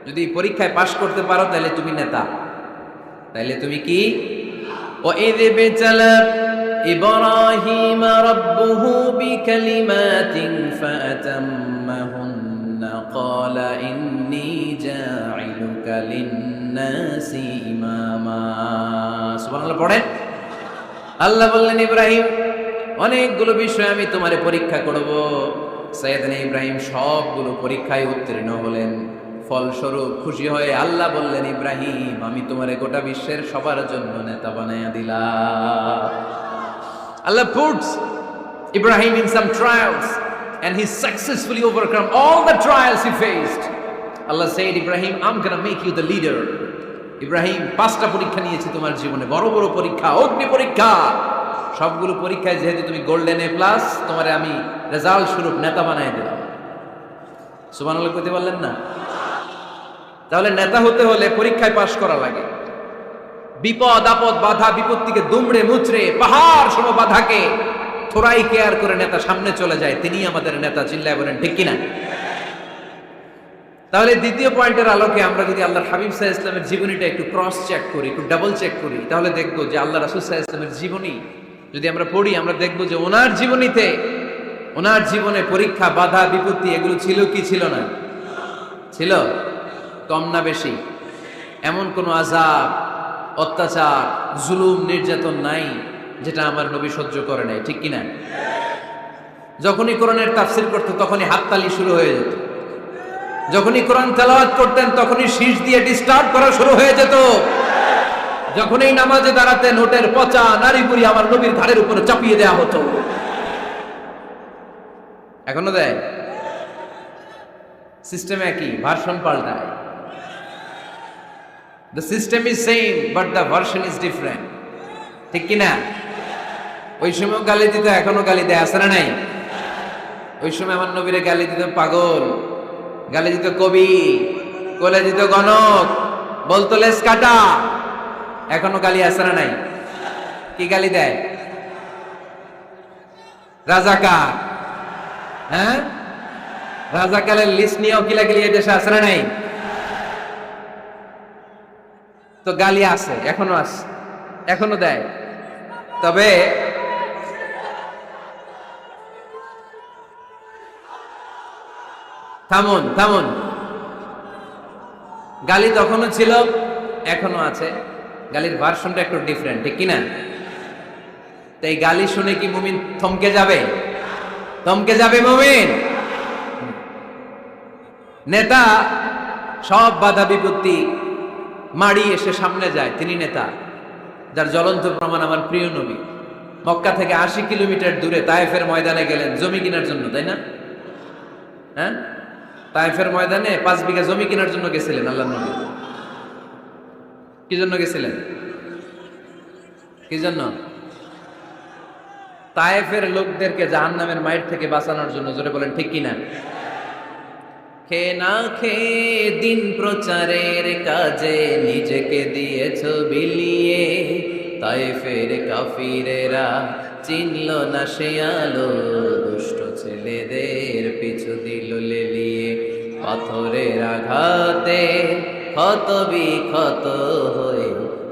যদি পরীক্ষায় পাশ করতে পারো তাহলে তুমি নেতা। তাহলে তুমি কি? وَإِذِ ابْتَلَى إِبْرَاهِيمَ رَبُّهُ بِكَلِمَاتٍ فَأَتَمَّهُنَّ قَالَ إِنِّي جَاعِلُكَ لِلنَّاسِ إِمَامًا। সুবহানাল্লাহ পড়েন। আল্লাহ বললেন, ইব্রাহিম অনেকগুলো বিষয় আমি তোমারে পরীক্ষা করব। সাইয়েদনা ইব্রাহিম সবগুলো পরীক্ষায় উত্তীর্ণ হলেন। ফলস্বরূপ খুশি হয়ে আল্লাহ বললেন, ইব্রাহিম আমি তোমারে গোটা বিশ্বের সবার জন্য নেতা বানায়া দিলাম। আল্লাহ puts Ibrahim in some trials and he successfully overcome all the trials he faced. Allah said, Ibrahim, I'm gonna make you the leader. Ibrahim 5টা পরীক্ষা নিয়েছি তোমার জীবনে, বড় বড় পরীক্ষা, অগ্নি পরীক্ষা। সবগুলো পরীক্ষায় যেহেতু তুমি গোল্ডেন এ প্লাস, তোমারে আমি রেজাল্ট স্বরূপ নেতা বানায় দিলাম। সুবহানাল্লাহ কইতে বললেন না? তাহলে নেতা হতে হলে পরীক্ষায় পাশ করা লাগে। বিপদ আপদ বাধা বিপত্তিকে দুমড়ে মুচড়ে পাহাড় সম বাধাকে থোড়াই কেয়ার করে নেতা সামনে চলে যায়, তিনি আমাদের নেতা। চিল্লায় বলেন ঠিক কিনা? তাহলে দ্বিতীয় পয়েন্টের আলোকে আমরা যদি আল্লাহর হাবিব সাল্লাল্লাহু আলাইহি ওয়াসাল্লামের জীবনীটা একটু ক্রস চেক করি, একটু ডাবল চেক করি, তাহলে দেখবো যে আল্লাহ রাসূল সাল্লাল্লাহু আলাইহি ওয়াসাল্লামের জীবনী যদি আমরা পড়ি, আমরা দেখবো যে ওনার জীবনীতে, ওনার জীবনে পরীক্ষা বাধা বিপত্তি এগুলো ছিল কি ছিল না? ছিল। কম না বেশি? এমন কোনো আযাব অত্যাচার জুলুম নির্যাতন নাই যেটা আমার নবী সহ্য করে নাই, ঠিক কিনা? যখনই কোরআনের তাফসীর করতো তখনই হাততালি শুরু হয়ে যেত, যখনই কোরআন তেলাওয়াত করতেন তখনই শীষ দিয়ে ডিস্টার্ব করা শুরু হয়ে যেত। যখন এই নামাজে দাঁড়াতে নোটের পচা নারী বুড়ি আমার নবীর ঘাড়ের উপরে চাপিয়ে দেয়া হতো। এখনো দেয়? সিস্টেম একই, ভার্সন পাল্টায়। The system is same but the version is different, ঠিক কি না? ওই সময় গালি দিত, এখনো গালি দেয়, আছে না নাই? ওই সময় আমার নবীরে গালি দিত পাগল, গালি দিত কবি, কোলে দিত গণক, বলতো লেস কাটা। এখনো গালি আছে না নাই? কি গালি দেয়? রাজাকার। হ্যাঁ, রাজাকারের লিস্ট নিয়েও কিলাকিলি এই দেশে আছে না নাই? তো গালি আছে, এখনো আছে, এখনো দেয়। তবে থামুন থামুন, গালি তখনও ছিল, এখনো আছে, গালির ভার্সনটা একটু ডিফারেন্ট, ঠিক কিনা? তো এই গালি শুনে কি মুমিন থমকে যাবে? থমকে যাবে মুমিন? নেতা সব বাধা বিপত্তি মাড়ি এসে সামনে যায়, তিনি নেতা। যার জ্বলন্ত প্রমাণ আমার প্রিয় নবী মক্কা থেকে ৮০ কিলোমিটার দূরে তায়েফের ময়দানে গেলেন জমি কেনার জন্য, তাই না? হ্যাঁ, তায়েফের ময়দানে ৫ বিঘা জমি কেনার জন্য গেছিলেন আল্লাহর নবী। কি জন্য গেছিলেন? কি জন্য? তায়েফের লোকদেরকে জাহান্নামের মাইর থেকে বাঁচানোর জন্য। জোরে বলেন ঠিক কিনা? খেয়ে না খেয়ে দিন প্রচারের কাজে নিজেকে দিয়েছ বিলিয়ে, তায়েফের কাফিরেরা চিনল না সে আলো, দুষ্ট ছেলেদের পিছু দিল লেলিয়ে। পাথরের আঘাতে ক্ষত বিক্ষত হয়ে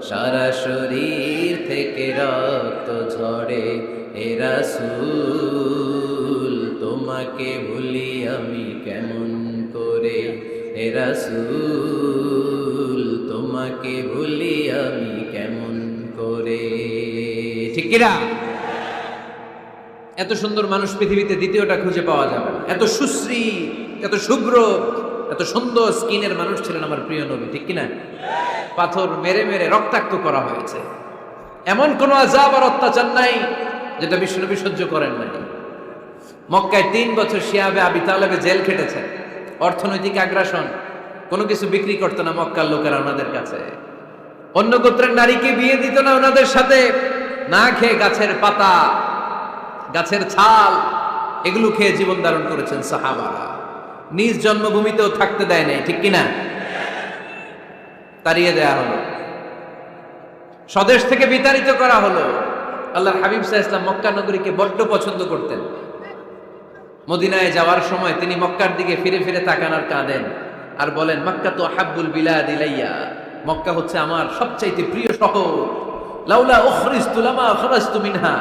সারা শরীর থেকে রক্ত ঝরে। হে রাসূল তোমাকে ভুলি আমি কেমন করে, হে রাসূল তোমাকে ভুলি আমি কেমন করে। ঠিক কিনা? এত সুন্দর মানুষ পৃথিবীতে দ্বিতীয়টা খুঁজে পাওয়া যাবে না। এত সুশ্রী, এত শুভ্র, এত সুন্দর স্কিনের মানুষ ছিলেন আমার প্রিয় নবী, ঠিক কিনা? পাথর মেরে মেরে রক্তাক্ত করা হয়েছে, এমন কোন আযাব আর অত্যাচার নাই যেটা বিশ্বনবী সহ্য করেন নাই। মক্কায় ৩ বছর শিয়াবে আবি তালেবে জেল খেটেছেন, অর্থনৈতিক আগ্রাসন, কোনো কিছু বিক্রি করতো না মক্কার লোকেরা ওনাদের কাছে। অন্য গোত্রের নারীকে বিয়ে দিত না ওনাদের সাথে। না খেয়ে গাছের পাতা, গাছের ছাল, এগুলো খেয়ে জীবন ধারণ করেছেন সাহাবারা। নিজ জন্মভূমিতেও থাকতে দেয় নাই, ঠিক কিনা? তাড়িয়ে দেয়া হলো, স্বদেশ থেকে বিতাড়িত করা হলো। আল্লাহর হাবিব সাল্লাল্লাহু আলাইহি ওয়াসাল্লাম মক্কা নগরীকে বড্ড পছন্দ করতেন। মদিনায় যাওয়ার সময় তিনি মক্কার দিকে ফিরে ফিরে তাকান আর কাঁদেন আর বলেন, মক্কা তো হাব্বুল বিলাদ ইলাইয়া, মক্কা হচ্ছে আমার সবচাইতে প্রিয় শহর। লাউলা উখরিজতু লামা খরাজতু মিনহা,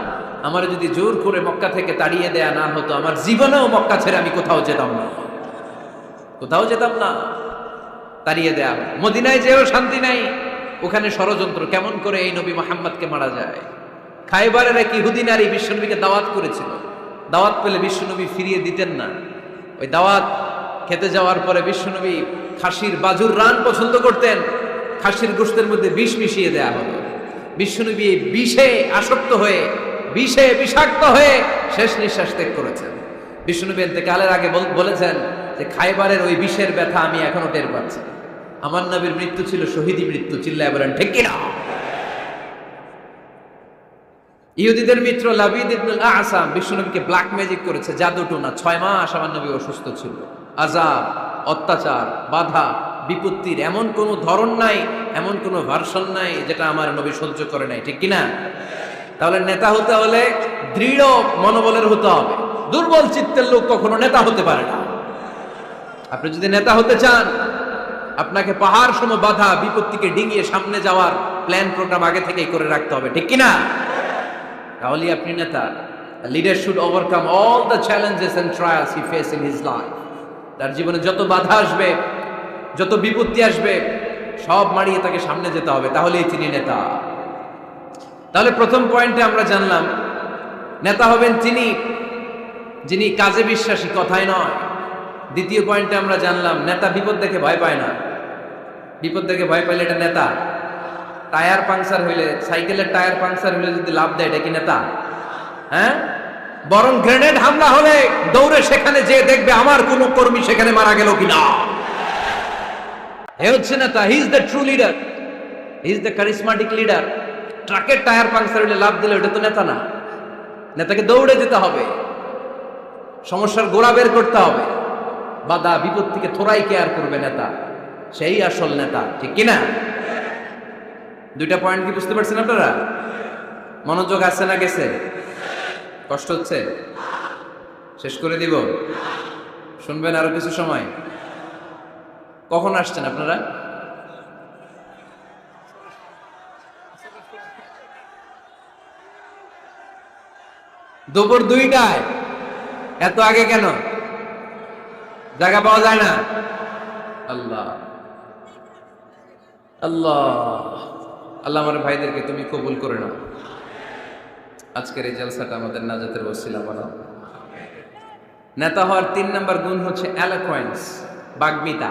আমার যদি জোর করে মক্কা থেকে তাড়িয়ে দেয়া না হতো, আমার জীবনেও মক্কা ছেড়ে আমি কোথাও যেতাম না, কোথাও যেতাম না। তাড়িয়ে দেয়া। মদিনায় যেও শান্তি নাই, ওখানে ষড়যন্ত্র, কেমন করে এই নবী মুহাম্মদকে মারা যায়। খায়বারের এক ইহুদি নারী বিশ্বনবীকে দাওয়াত করেছিল, দাওয়াত পেলে বিশ্বনবী ফিরিয়ে দিতেন না। ওই দাওয়াত খেতে যাওয়ার পরে বিশ্বনবী খাসির বাজুর রান পছন্দ করতেন, খাসির গোশতের মধ্যে বিষ মিশিয়ে দেয়া হলো। বিশ্বনবী বিষে আসক্ত হয়ে, বিষে বিষাক্ত হয়ে শেষ নিঃশ্বাস ত্যাগ করেছেন। বিশ্বনবী ইন্তেকালের আগে বলেছেন যে খায়বারের ওই বিষের ব্যথা আমি এখনো টের পাচ্ছি। আমার নবীর মৃত্যু ছিল শহীদি মৃত্যু, চিল্লায় বলেন ঠিক কিনা? ইহুদিদের মিত্র লাবিদ ইবনুল আসাম বিশ্বনবীকে ব্ল্যাক ম্যাজিক করেছে, জাদু টোনা। 6 মাস আমার নবী অসুস্থ ছিল। আযাব, অত্যাচার, বাধা, বিপত্তির এমন কোন ধরন নাই, এমন কোন ভার্সন নাই যেটা আমার নবী সহ্য করে নাই, ঠিক কিনা? তাহলে নেতা হতে হলে দৃঢ় মনোবলের হতে হবে। দুর্বল চিত্তের লোক কখনো নেতা হতে পারে না। আপনি যদি নেতা হতে চান, আপনাকে পাহাড় সম বাধা বিপত্তিকে ডিঙিয়ে সামনে যাওয়ার প্ল্যান প্রোগ্রাম আগে থেকেই করে রাখতে হবে, ঠিক কিনা? তাহলে আপনি নেতা। Leader should overcome all the challenges and trials he face in his life. তার জীবনে যত বাধা আসবে, যত বিপত্তি আসবে, সব মারিয়ে তাকে সামনে যেতে হবে, তাহলেই তিনি নেতা। তাহলে প্রথম পয়েন্টে আমরা জানলাম নেতা হবেন তিনি যিনি কাজে বিশ্বাসী, কথায় নয়। দ্বিতীয় পয়েন্টে আমরা জানলাম নেতা বিপদ দেখে ভয় পায় না। বিপদ দেখে ভয় পাইলে এটা নেতা। টায়ার পাংচার হইলে, সাইকেলের টায়ার পাংচার হইলে যদি লাভ দেয়, এটা কি নেতা? হ্যাঁ, বরং গ্রেনেড হামলা হলে দৌড়ে সেখানে যে দেখবে আমার কোন কর্মী সেখানে মারা গেল কিনা। এ হচ্ছে নেতা। He is the true leader, he is the charismatic leader. ট্রাকের টায়ার পাংচার হইলে লাভ দিলে ওটা তো নেতা না। নেতাকে দৌড়ে যেতে হবে, সমস্যার গোড়া বের করতে হবে, বাধা বিপত্তিকে থোড়াই কেয়ার করবে নেতা, সেই আসল নেতা, ঠিক কিনা? দুইটা পয়েন্ট কি বুঝতে পারছেন আপনারা? মনোযোগ আছে না গেছে? কষ্ট হচ্ছে? শেষ করে দিব? শুনবেন আরো কিছু সময়? কখন আসছেন আপনারা? দুপুর 2টায়। এত আগে কেন? জায়গা পাওয়া যায় না? আল্লাহ আল্লাহ আল্লাহ, আমার ভাইদেরকে তুমি কবুল করে নাও। আজকের এই জলসাটা আমাদের নাজাতের ওসিলা বানাও। নেতা হওয়ার 3 নম্বর গুণ হচ্ছে এলোকোয়েন্স, বাগ্মিতা।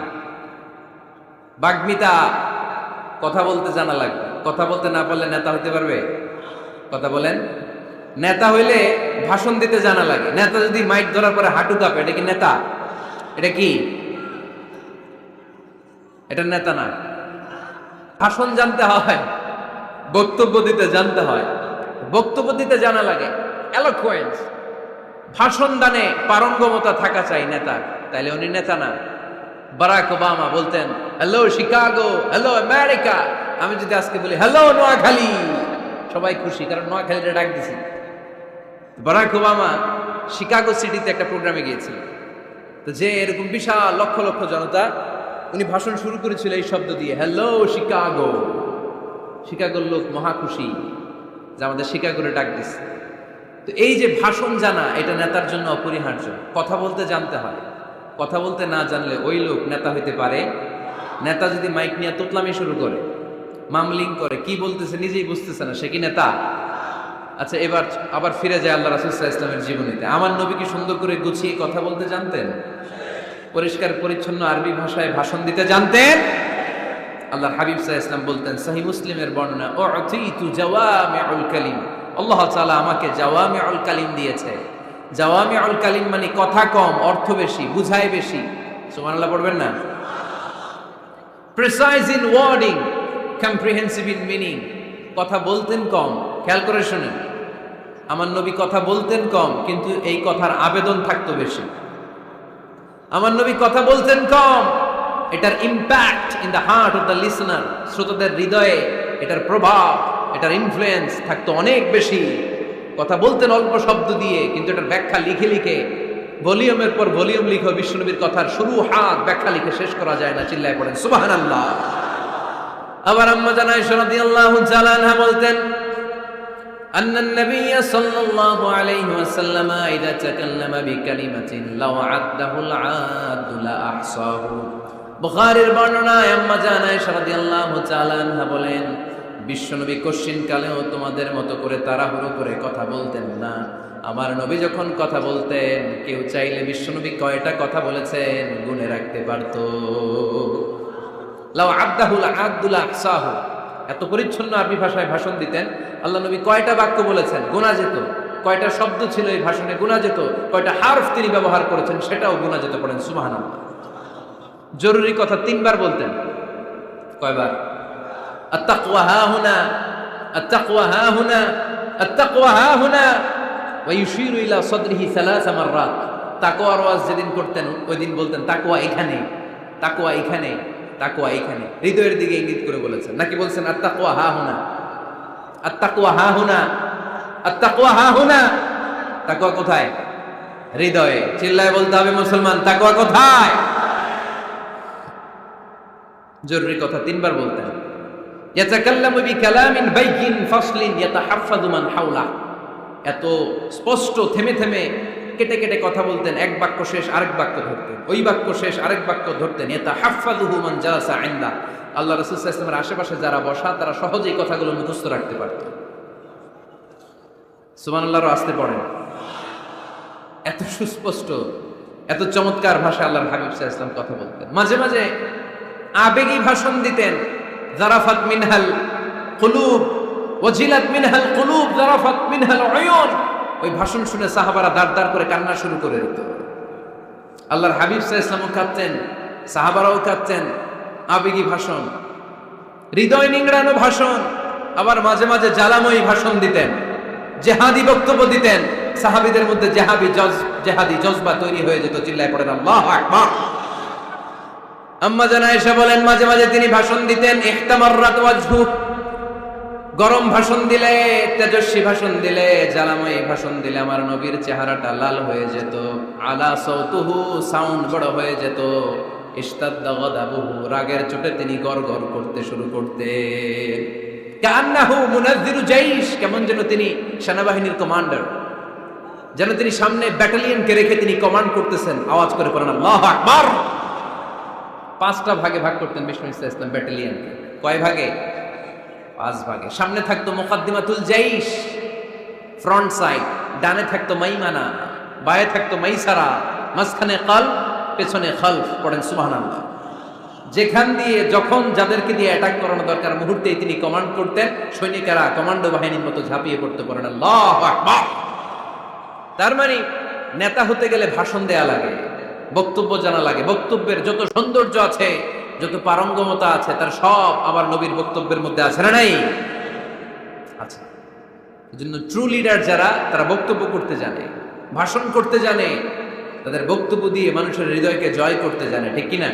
বাগ্মিতা, কথা বলতে জানা লাগবে। কথা বলতে না পারলে নেতা হতে পারবে? কথা বলেন। নেতা হইলে ভাষণ দিতে জানা লাগে। নেতা যদি মাইক ধরার পরে হাঁটু কাঁপে, এটা কি নেতা? এটা কি? এটা নেতা না। ভাষণ জানতে হয়, বক্তব্য দিতে জানতে হয়, বক্তব্য দিতে জানা লাগে, এলোকোয়েন্স। ভাষণ দানে পারঙ্গমতা থাকা চাই নেতার, তাইলে উনি নেতা না। বারাক ওবামা বলতেন হ্যালো শিকাগো, হ্যালো আমেরিকা। আমি যদি আজকে বলি হ্যালো নোয়াখালী, সবাই খুশি, কারণ নোয়াখালীটা ডাক দিছি। বারাক ওবামা শিকাগো সিটিতে একটা প্রোগ্রামে গিয়েছিল, তো যে এরকম বিশাল লক্ষ লক্ষ জনতা, উনি ভাষণ শুরু করেছিল এই শব্দ দিয়ে, হ্যালো শিকাগো। শিকাগোর লোক মহা খুশি যে আমাদের শিকাগোরে ডাক দিছে। তো এই যে ভাষণ জানা, এটা নেতার জন্য অপরিহার্য। কথা বলতে জানতে হয়। কথা বলতে না জানলে ওই লোক নেতা হইতে পারে। নেতা যদি মাইক নিয়ে তোতলামি শুরু করে, মামলিং করে, কি বলতেছে নিজেই বুঝতেছে না, সে কি নেতা? আচ্ছা, এবার আবার ফিরে যায় আল্লাহ রাসূল সাল্লাল্লাহু আলাইহি ওয়াসাল্লামের জীবনীতে। আমার নবী কি সুন্দর করে গুছিয়ে কথা বলতে জানতেন? পরিষ্কার পরিচ্ছন্ন আরবি ভাষায় ভাষণ দিতে জানতেন। আল্লাহর হাবিব সাল্লাল্লাহু আলাইহি ওয়াসাল্লাম বলতেন, সহিহ মুসলিমের বর্ণনা, উতিতু জাওয়ামিউল কালিম, আল্লাহ তাআলা আমাকে জাওয়ামিউল কালিম দিয়েছে। জাওয়ামিউল কালিম মানে কথা কম, অর্থ বেশি, বুঝায় বেশি। সুবহানাল্লাহ পড়বেন না? Precise in wording, comprehensive in meaning. কথা বলতেন কম, খেয়াল করে শুনেন। আমার নবী কথা বলতেন কম, কিন্তু এই কথার আবেদন থাকতো বেশি। আমার নবী কথা বলতেন কম, এটার impact in the heart of the listener, শ্রোতাদের হৃদয়ে এটার প্রভাব, এটার ইনফ্লুয়েন্স থাকতো অনেক বেশি। কথা বলতেন অল্প শব্দ দিয়ে, কিন্তু এটার ব্যাখ্যা লিখে লিখে, ভলিউমের পর ভলিউম লিখে বিশ্বনবীর কথার শুরু হাত ব্যাখ্যা লিখে শেষ করা যায় না। চিল্লায় পড়েন সুবহানাল্লাহ। আবার আম্মা জান আয়েশা রাদিয়াল্লাহু তাআলা আনহা বলতেন, أن النبي صلى الله عليه وسلم إذا تكلم بكلمة لو عده العاد لأحصاه। বুখারীর বর্ণনায় আম্মা জান আয়েশা রাদিয়াল্লাহু তাআলা আনহা বলেন, বিশ্বনবী কশিন কালেও তোমাদের মতো করে তাড়াহুড়ো করে কথা বলতেন না। আমার নবী যখন কথা বলতেন, কেউ চাইলে বিশ্বনবী কয়টা কথা বলেছেন গুনে রাখতে পারত। লাউ আদাহুল আদুল আহসাহু, এত পরিচ্ছন্ন আরবি ভাষায় ভাষণ দিতেন। আল্লাহ নবী কয়টা বাক্য বলেছেন গোনা যেত, কয়টা শব্দ ছিল এই ভাষণে গোনা যেত, কয়টা হারফ তিনি ব্যবহার করেছেন সেটাও গোনা যেত। পড়েন সুবহানাল্লাহ। জরুরি কথা 3 বার বলতেন। কয়বার? আত-তাকওয়া হাহুনা, আত-তাকওয়া হাহুনা, আত-তাকওয়া হাহুনা, ওয়া ইউশিরু ইলা সাদরিহি 3 মাররাত। তাকওয়ার ওয়াজ যেদিন করতেন ওই দিন বলতেন তাকওয়া এখানে, তাকওয়া এখানে, তাকওয়া এখানে, হৃদয়ের দিকে ইঙ্গিত করে বলেছেন। নাকি বলছেন আত-তাকওয়া হাহুনা, আত-তাকওয়া হাহুনা, আত-তাকওয়া হাহুনা। তাকওয়া কোথায়? হৃদয়ে। চিল্লায় বলতে হবে মুসলমান, তাকওয়া কোথায়? জরুরি কথা 3 বার বলতেন। ইয়াতাকাল্লামু বিকালামিন বাইয়িন ফাসলিন ইয়াতাহাফফাযু মান হাওলা। এত স্পষ্ট, থেমে থেমে, কেটে কেটে কথা বলতেন। এক বাক্য শেষ আরেক বাক্য ধরতেন, ওই বাক্য শেষ আরেক বাক্য ধরতেন। ইয়াতাহাফফাযুহু মান জালাসা ইনদা। আল্লাহ রাসূল সাল্লাল্লাহু আলাইহি ওয়াসাল্লামের আশেপাশে যারা বসা, তারা সহজেই কথাগুলো মুখস্থ রাখতে পারত। সুবহানাল্লাহর আস্তে পড়েন। এত সুস্পষ্ট, এত চমৎকার ভাষা আল্লাহর হাবিব সাল্লাল্লাহু আলাইহি ওয়াসাল্লাম কথা বলতেন। মাঝে মাঝে আবেগী ভাষণ দিতেন। জারাফাত মিনহাল কুলুব ওয়াজিলাত মিনহাল কুলুব যারাফাত মিনহাল উয়ুন। ওই ভাষণ শুনে সাহাবারা দাঁড় করে কান্না শুরু করে দিত। আল্লাহর হাবিব সাল্লাল্লাহু আলাইহি ওয়াসাল্লামও কাঁদতেন, সাহাবারাও কাঁদতেন। আবেগী ভাষণ, হৃদয় নিংড়ানো ভাষণ, আবার মাঝে মাঝে জ্বালাময়ী ভাষণ দিতেন, জেহাদি বক্তব্য দিতেন। সাহাবীদের মধ্যে জেহাদি জজবা তৈরি হয়ে যেত। চিল্লায় পড়েন আল্লাহু আকবার। আম্মা জান আয়েশা বলেন, মাঝে মাঝে তিনি ভাষণ দিতেন, ইহতামাররাত ওয়াজহু, গরম ভাষণ দিলে, তেজস্বী ভাষণ দিলে, জ্বালাময়ী ভাষণ দিলে আমার নবীর চেহারাটা লাল হয়ে যেত। আলা সাউতুহু, সাউন্ড বড় হয়ে যেত। ইশতাদ্দা গাদাবুহু, রাগের চোটে তিনি গড়গড় করতে শুরু করতেন। কান্নাহু মুনাজ্জিরু জাইশ, কেমন যেন তিনি সেনাবাহিনীর কমান্ডার, যেন তিনি সামনে ব্যাটালিয়নকে রেখে তিনি কমান্ড করতেছেন। আওয়াজ করে পড়েন আল্লাহু আকবার। 5টা ভাগে ভাগ করতেন বিষ্ণু ইসলাম ব্যাটালিয়নকে। কয় ভাগে? 5 ভাগে। সামনে থাকতো মুকাদ্দিমাতুল জাইশ, ফ্রন্ট সাইড, ডানে থাকতো মাইমানা, বায়ে থাকতো মাইসারা, মাঝখানে কাল, পেছনে খালফ। পড়েন সুবহানাল্লাহ। যেখান দিয়ে যখন যাদেরকে দিয়ে অ্যাটাক করানো দরকার মুহূর্তেই তিনি কমান্ড করতেন। সৈনিকেরা কমান্ডো বাহিনীর মতো ঝাঁপিয়ে পড়তে পারেন আল্লাহু আকবার। তার মানে নেতা হতে গেলে ভাষণ দেয়া লাগে, বক্তব্য জানা লাগে। বক্তব্যের যত সৌন্দর্য আছে, যত পারঙ্গমতা আছে, তার সব আবার নবীর বক্তব্যের মধ্যে আছে না নাই? আচ্ছা, এজন্য ট্রু লিডার যারা, তারা বক্তব্য করতে জানে, ভাষণ করতে জানে, তাদের বক্তব্য দিয়ে মানুষের হৃদয়কে জয় করতে জানে, ঠিক কিনা?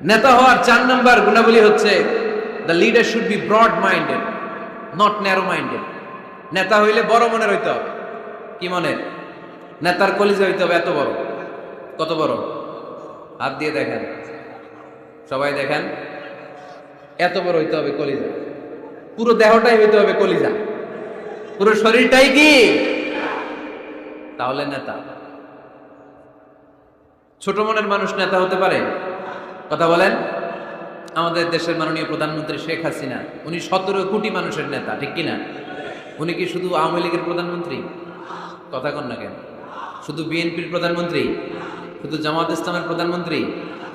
নেতা হওয়ার 4 নম্বর গুণাবলী হচ্ছে the leader should be broad minded, not narrow minded. নেতা হইলে বড় মনের হইতে হবে। কি মনের? নেতার কলিজা হইতে হবে এত বড়। কত বড়? হাত দিয়ে দেখেন, সবাই দেখেন, এত বড় হইতে হবে কলিজা। পুরো দেহটাই হইতে হবে কলিজা, পুরো শরীরটাই কি? তাহলে নেতা। ছোট মনের মানুষ নেতা হতে পারে? কথা বলেন। আমাদের দেশের মাননীয় প্রধানমন্ত্রী শেখ হাসিনা, উনি 17 কোটি মানুষের নেতা, ঠিক কিনা? উনি কি শুধু আওয়ামী লীগের প্রধানমন্ত্রী? কথা কন না কেন? শুধু বিএনপির প্রধানমন্ত্রী? শুধু জামাত ইসলামের প্রধানমন্ত্রী?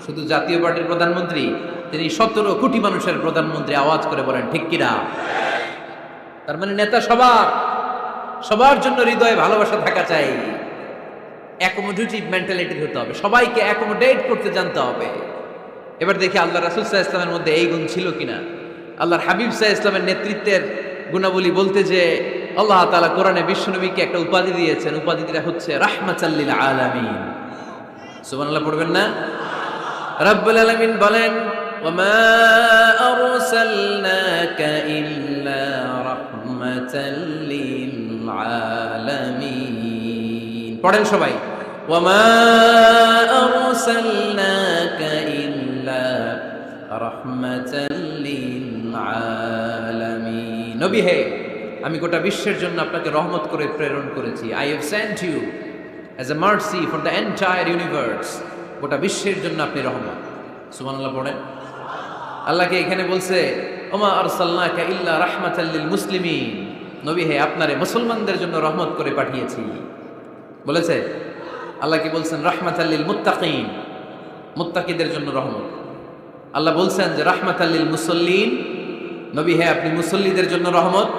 শুধু জাতীয় পার্টির প্রধানমন্ত্রী? তিনি 17 কোটি মানুষের প্রধানমন্ত্রী। আওয়াজ করে বলেন ঠিক কিনা? তার মানে নেতা সবার জন্য হৃদয়ে ভালোবাসা থাকা চাই। অ্যাকোমোডেটিভ মেন্টালিটির হতে হবে, সবাইকে অ্যাকোমোডেট করতে জানতে হবে। এবার দেখি আল্লাহ রাসূল সাল্লাল্লাহু আলাইহি ওয়াসাল্লামের মধ্যে এই গুণ ছিল কিনা। আল্লাহর হাবিব সাল্লাল্লাহু আলাইহি ওয়াসাল্লামের নেতৃত্বের গুণাবলী বলতে যে আল্লাহ তাআলা কোরআনে বিশ্বনবীকে একটা উপাধি দিয়েছেন। উপাধিটা হচ্ছে রাহমাতাল লিল আলামিন। সুবহানাল্লাহ পড়বেন না? রব্বুল আলামিন বলেন, ওয়ামা আরসালনাকা ইল্লা রাহমাতাল লিল আলামিন। পড়েন সবাই, ওয়ামা আরসালনাকা ইল্লা রাহমাতাল লিল আলামিন। নবী হে, আমি গোটা বিশ্বের জন্য আপনাকে রহমত করে প্রেরণ করেছি। I have sent you as a mercy for the entire universe. গোটা বিশ্বের জন্য আপনি রহমত। সুবহানাল্লাহ পড়েন। আল্লাহকে এখানে বলছে, ওমা আরসালনাকা ইল্লা রাহমাতাল লিল মুসলিমিন। নবী হে, আপনারে মুসলমানদের জন্য রহমত করে পাঠিয়েছি বলেছে। আল্লাহ কি বলছেন? রাহমাতাল লিল মুত্তাকিন, মুত্তাকিদের জন্য রহমত। আল্লাহ বলছেন যে রাহমাতাল লিল মুসাল্লিন, নবী হে, আপনি মুসল্লিদের জন্য রহমত।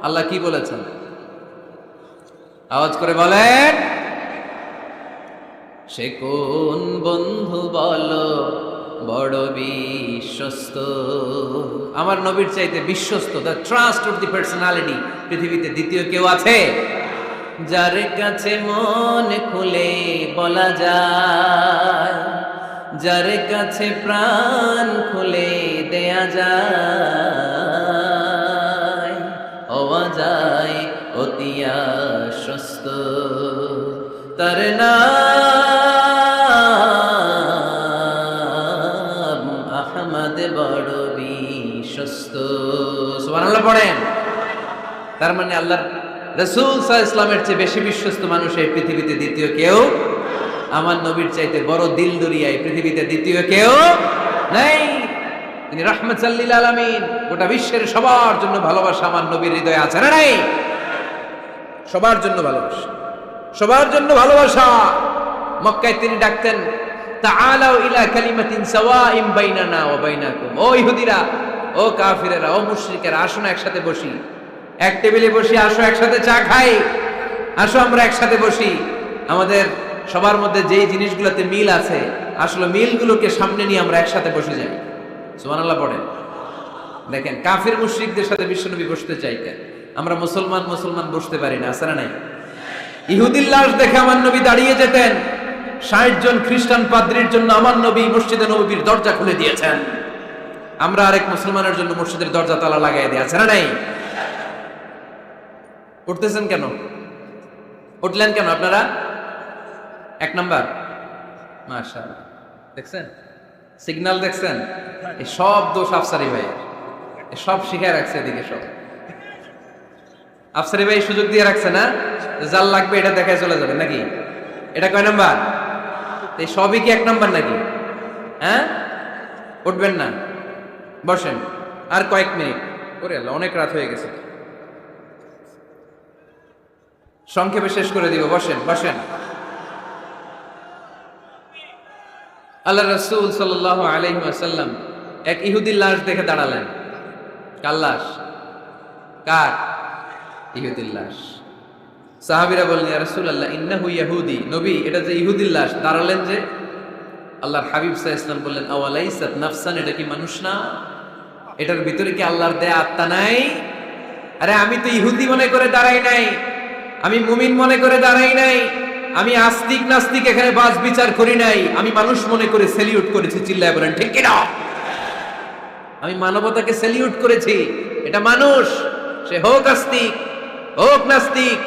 আল্লাহ কি বলেছেন? আওয়াজ করে বলেন। সে কোন বন্ধু বলো বড় বিশ্বস্ত? আমার নবীর চাইতে বিশ্বস্ত, the trust of the personality, পৃথিবীতে দ্বিতীয় কেউ আছে? যার কাছে মন খুলে বলা যায়, যার কাছে প্রাণ খুলে দেয়া যায়, হওয়া যায় অতি আশ্বস্ত। তার নাম আহমদ, বড় বিশ্বস্ত। সুবহানাল্লাহ পড়েন। তার মানে আল্লাহর রাসূল সাল্লাল্লাহু আলাইহি ওয়াসাল্লামের চেয়ে বেশি বিশ্বস্ত মানুষ এই পৃথিবীতে দ্বিতীয় কেউ, আমার নবীর চাইতে বড় দিল দরিয়া এই পৃথিবীতে দ্বিতীয় কেউ নাই। তিনি রাহমাতাল লিল আলামিন, গোটা বিশ্বের সবার জন্য ভালোবাসা আমার নবীর হৃদয়ে আছে না নাই? সবার জন্য ভালোবাসা, সবার জন্য ভালোবাসা। মক্কায় তিনি ডাকতেন, তাআলাউ ইলা কালিমাতিন সাওয়াইন বাইনানা ওয়া বাইনাকুম। ও ইহুদিরা, ও কাফিরেরা, ও মুশরিকেরা, আসো না একসাথে বসি, এক টেবিলে বসি, আসো একসাথে চা খাই, আসো আমরা একসাথে বসি। আমাদের সবার মধ্যে যেই জিনিসগুলোতে মিল আছে, আসলে মিলগুলোকে সামনে নিয়ে আমরা একসাথে বসে যাই। সুবহানাল্লাহ পড়েন। দেখেন, কাফির মুশরিকদের সাথে বিশ্বনবী বসতে চাইতেন, আমরা মুসলমান বসতে পারি না, আছে না নাই? ইহুদির লাশ দেখে আমার নবী দাঁড়িয়ে যেতেন, 60 জন খ্রিস্টান পাদ্রীর জন্য আমার নবী মসজিদে নববীর দরজা খুলে দিয়েছেন, আমরা আরেক মুসলমানের জন্য মসজিদের দরজা তালা লাগাই দিয়ে, আছে না নাই? উঠতেছেন কেন? উঠলেন কেন আপনারা? এক নাম্বার, মাশাআল্লাহ, দেখছেন সিগন্যাল, দেখছেন? এই সব দোষ আফসারি ভাই, সব শিখে রাখছে এদিকে, সব আফসারি ভাই সুযোগ দিয়ে রাখছে না, জাল লাগবে এটা দেখায় চলে যাবে নাকি? এটা কয় নাম্বার? এই সবই কি এক নাম্বার নাকি? হ্যাঁ, উঠবেন না, বসেন আর কয়েক মিনিট। ওরে আল্লাহ, অনেক রাত হয়ে গেছে, সংক্ষেপে শেষ করে দিব, বসেন বসেন। আল্লাহ রাসূল সাল্লাল্লাহু আলাইহি ওয়াসাল্লাম এক ইহুদির লাশ দেখে দাঁড়ালেন। কার লাশ? কার? ইহুদির লাশ। সাহাবীরা বললেন, ইয়া রাসূলুল্লাহ ইন্নাহু ইয়াহুদি, নবী এটা যে ইহুদির লাশ। দাঁড়ালেন যে, আল্লাহর হাবিব সাল্লাল্লাহু আলাইহি ওয়াসাল্লাম বললেন, আওয়ালাইসাত নাফসান, এটা কি মানুষ না? এটার ভিতরে কি আল্লাহর দেয়া আত্মা নাই? আরে আমি তো ইহুদি মনে করে দাঁড়াই নাই, আমি মুমিন মনে করে দাঁড়াই নাই, আমি আস্তিক নাস্তিক এখানে বাস বিচার করি নাই, আমি মানুষ মনে করে সেলিউট করেছি। চিল্লায় বলেন ঠিক কিনা? আমি মানবতাকে সেলিউট করেছি। এটা মানুষ, সে হোক আস্তিক, হোক নাস্তিক,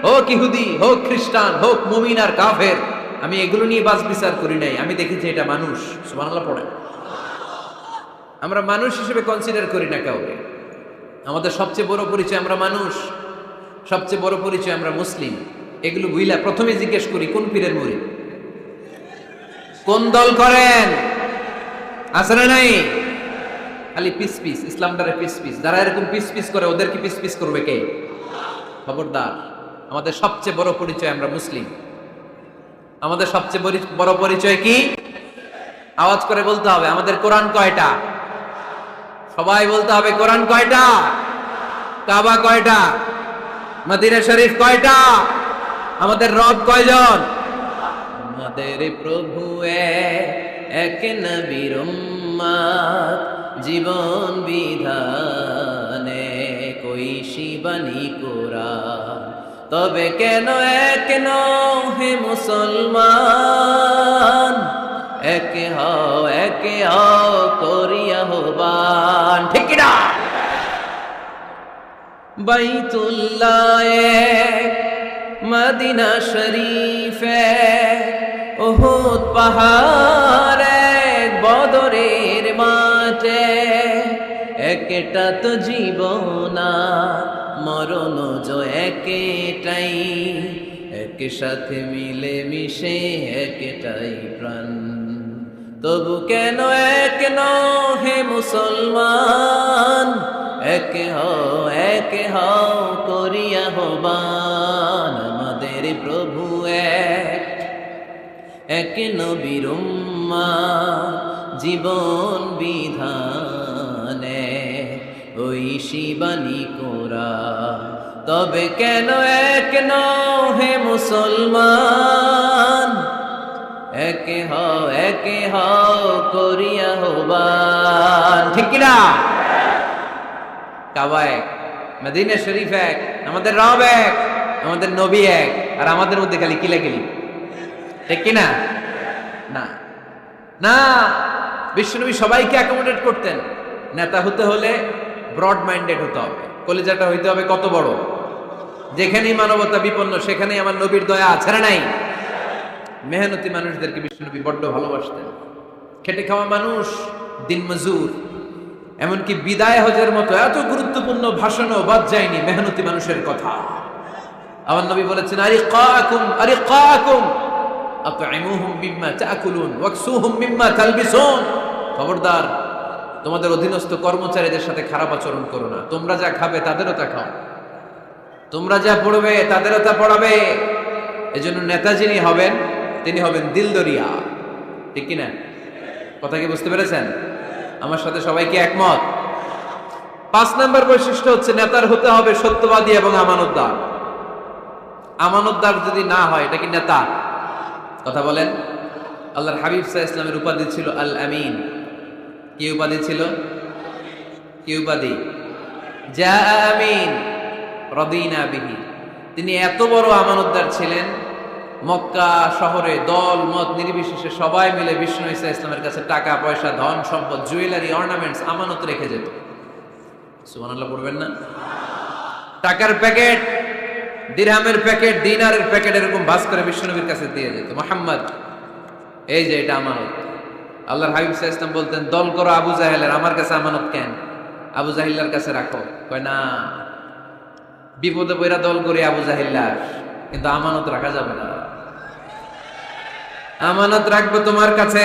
হোক ইহুদি, হোক খ্রিস্টান, হোক মুমিন আর কাফের, আমি এগুলো নিয়ে বাস বিচার করি নাই, আমি দেখেছি এটা মানুষ। সুবহানাল্লাহ পড়েন। আমরা মানুষ হিসেবে কনসিডার করি না কাউকে। আমাদের সবচেয়ে বড় পরিচয় আমরা মানুষ, সবচেয়ে বড় পরিচয় আমরা মুসলিম। এগুলো বুইলা প্রথমে জিজ্ঞেস করি, কোন পীরের মুরিদ, কোন দল করেন, আছে না নাই? খালি পিস পিস, ইসলামটারে পিস পিস। যারা এরকম পিস পিস করে, ওদেরকে পিস পিস করবে কে? খবরদার। আমাদের সবচেয়ে বড় পরিচয় আমরা মুসলিম। আমাদের সবচেয়ে বড় পরিচয় কি? আওয়াজ করে বলতে হবে, আমাদের কোরআন কয়টা? সবাই বলতে হবে, কোরআন কয়টা? কাবা কয়টা? মদিনা শরীফ কয়টা? আমাদের রব কয়জন? আমাদের প্রভু এক, নবীর উম্মত, জীবন বিধানে কইশি বাণী কোরআন। তবে কেন এক নও হে মুসলমান, একে হও করিয়া হবান। ঠিক কিনা? বাইতুল্লাহ এক, মদিনা শরীফ এক, উহুদ পাহাড় এক, বদরের মাঠে একটা তো জীবন, মরণ যে একটাই, একসাথে মিলে মিশে একটাই প্রাণ। তবু কেন এক নও হে মুসলমান, একে হও করিয়া হবান। আমাদের প্রভু এক, নবীর উম্মত, জীবন বিধানে ওই শিবানী কোরআন। তবে কেন এক নও হে মুসলমান, একে হও করিয়া হবান। ঠিক কিনা? কাবা এক, মদিনা শরীফ এক, আমাদের রব এক, আমাদের নবী এক, আর আমাদের মধ্যে খালি কিলাকিলি। ঠিক কিনা? না না, বিশ্বনবী সবাইকে অ্যাকোমোডেট করতেন। নেতা হতে হলে ব্রড মাইন্ডেড হতে হবে, কলিজাটা হইতে হবে কত বড়। যেখানেই মানবতা বিপন্ন, সেখানেই আমার নবীর দয়া আছে না নাই? মেহনতি মানুষদেরকে বিশ্বনবী বড্ড ভালোবাসতেন। খেটে খাওয়া মানুষ, দিন মজুর, এমনকি বিদায় হজের মতো এত গুরুত্বপূর্ণ ভাষণও বাদ যায়নি মেহনতি মানুষের কথা। আমার নবী বলেছেন, আরিকাকুম আতইমুহুম মিম্মা তাকুলুন ওয়াকসুহুম মিম্মা তালবিসুন। খবরদার, তোমাদের অধীনস্থ কর্মচারীদের সাথে খারাপ আচরণ করো না। তোমরা যা খাবে তাদেরও তা খাও, তোমরা যা পড়বে তাদেরও তা পড়াবে। এজন্য নেতা যিনি হবেন, তিনি হবেন দিলদরিয়া। ঠিক কিনা? কথা কি বুঝতে পেরেছেন? আমার সাথে সবাই কি একমত? 5 নম্বর বৈশিষ্ট্য হচ্ছে নেতার হতে হবে সত্যবাদী এবং আমানতদার। আমানতদার যদি না হয় এটা কি নেতা? কথা বলেন। আল্লাহর হাবিব সাল্লাল্লাহু আলাইহি ওয়াসাল্লামের উপাধি ছিল আল আমিন। কি উপাধি ছিল? কি উপাধি? জা আমিন রাদিনা বিহি। তিনি এত বড় আমানতদার ছিলেন, মক্কা শহরে দল মত নির্বিশেষে সবাই মিলে বিষ্ণু ঈসা ইসলামের কাছে টাকা পয়সা ধন সম্পদ জুয়েলারি অর্নামেন্টস আমানত রেখে যেত। সুবহানাল্লাহ পড়বেন না? টাকার প্যাকেট, দিরহামের প্যাকেট, দিনারের প্যাকেট এরকম ভাঁজ করে বিশ্বনবীর কাছে দিয়ে যেত। মুহাম্মদ, এই যে এটা আমানত। আল্লাহর হাবিব সাল্লাল্লাহু আলাইহি ওয়াসাল্লাম বলতেন, দল করো আবু জাহেলের, আমার কাছে আমানত কেন? আবু জাহিল্লার কাছে রাখো। কয় না, বিপদে পড়া দল করে আবু জাহিল্লার, কিন্তু আমানত রাখা যাবে না। আমানত রাখবো তোমার কাছে।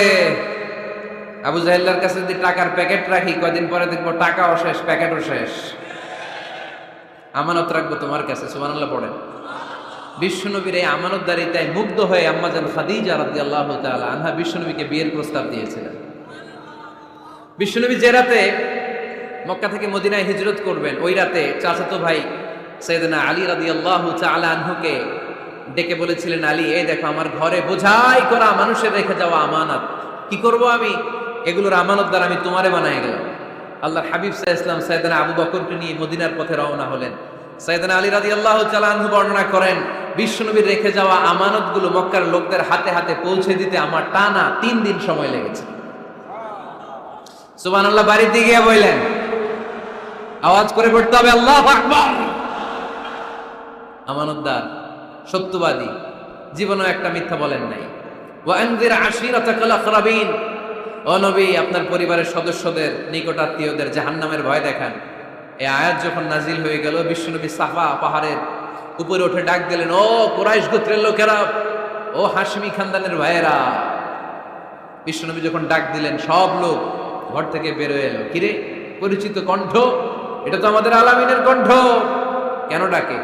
আবু জাহিল্লার কাছে যদি টাকার প্যাকেট রাখি, কয়দিন পরে দেখবো টাকাও শেষ, প্যাকেটও শেষ। আমানত রাখবো তোমার কাছে। সুবহানাল্লাহ পড়েন। বিশ্বনবীর এই আমানতদারিতায় মুগ্ধ হয়ে আম্মাজান খাদিজা রাদিয়াল্লাহু তাআলা আনহা বিশ্বনবীকে বিয়ের প্রস্তাব দিয়েছিলেন। বিশ্বনবী যে রাতে মক্কা থেকে মদিনায় হিজরত করবেন, ওই রাতে চাচাতো ভাই সাইয়েদনা আলী রাদিয়াল্লাহু তাআলা আনহুকে ডেকে বলেছিলেন, আলী, এই দেখো আমার ঘরে বোঝাই করা মানুষের রেখে যাওয়া আমানত, কি করব আমি? এগুলোর আমানতদার আমি তোমারে বানায় গেলাম। আল্লাহর হাবিব সাল্লাল্লাহু আলাইহি ওয়াসাল্লাম সাইয়েদনা আবু বকরকে নিয়ে মদিনার পথে রওনা হলেন। সাইয়েদনা আলী রাদিয়াল্লাহু তাআলা আনহু বর্ণনা করেন, বিশ্বনবীর রেখে যাওয়া আমানতগুলো মক্কার লোকদের হাতে হাতে পৌঁছে দিতে আমার টানা 3 দিন সময় লেগেছে। সুবহানাল্লাহ। বাড়িতে গিয়ে বললেন, আওয়াজ করে পড়তে হবে আল্লাহু আকবার। আমানতদার, সত্যবাদী, জীবনেও একটা মিথ্যা বলেন নাই। ওয়া আনজির আশিরাতাকাল আকরাবিন, ও নবী, আপনার পরিবারের সদস্যদের, নিকট আত্মীয়দের জাহান্নামের ভয় দেখান। এই আয়াত যখন নাজিল হয়ে গেল, বিশ্বনবী সাফা পাহাড়ের উপরে উঠে ডাক দিলেন, ও কুরাইশ গোত্রের লোকেরা, ও হাশমি খানদানের ভাইয়েরা। বিশ্বনবী যখন ডাক দিলেন, সব লোক ঘর থেকে বের হয়ে এলো। কিরে, পরিচিত কণ্ঠ, এটা তো আমাদের আলামিনের কণ্ঠ, কেন ডাকে?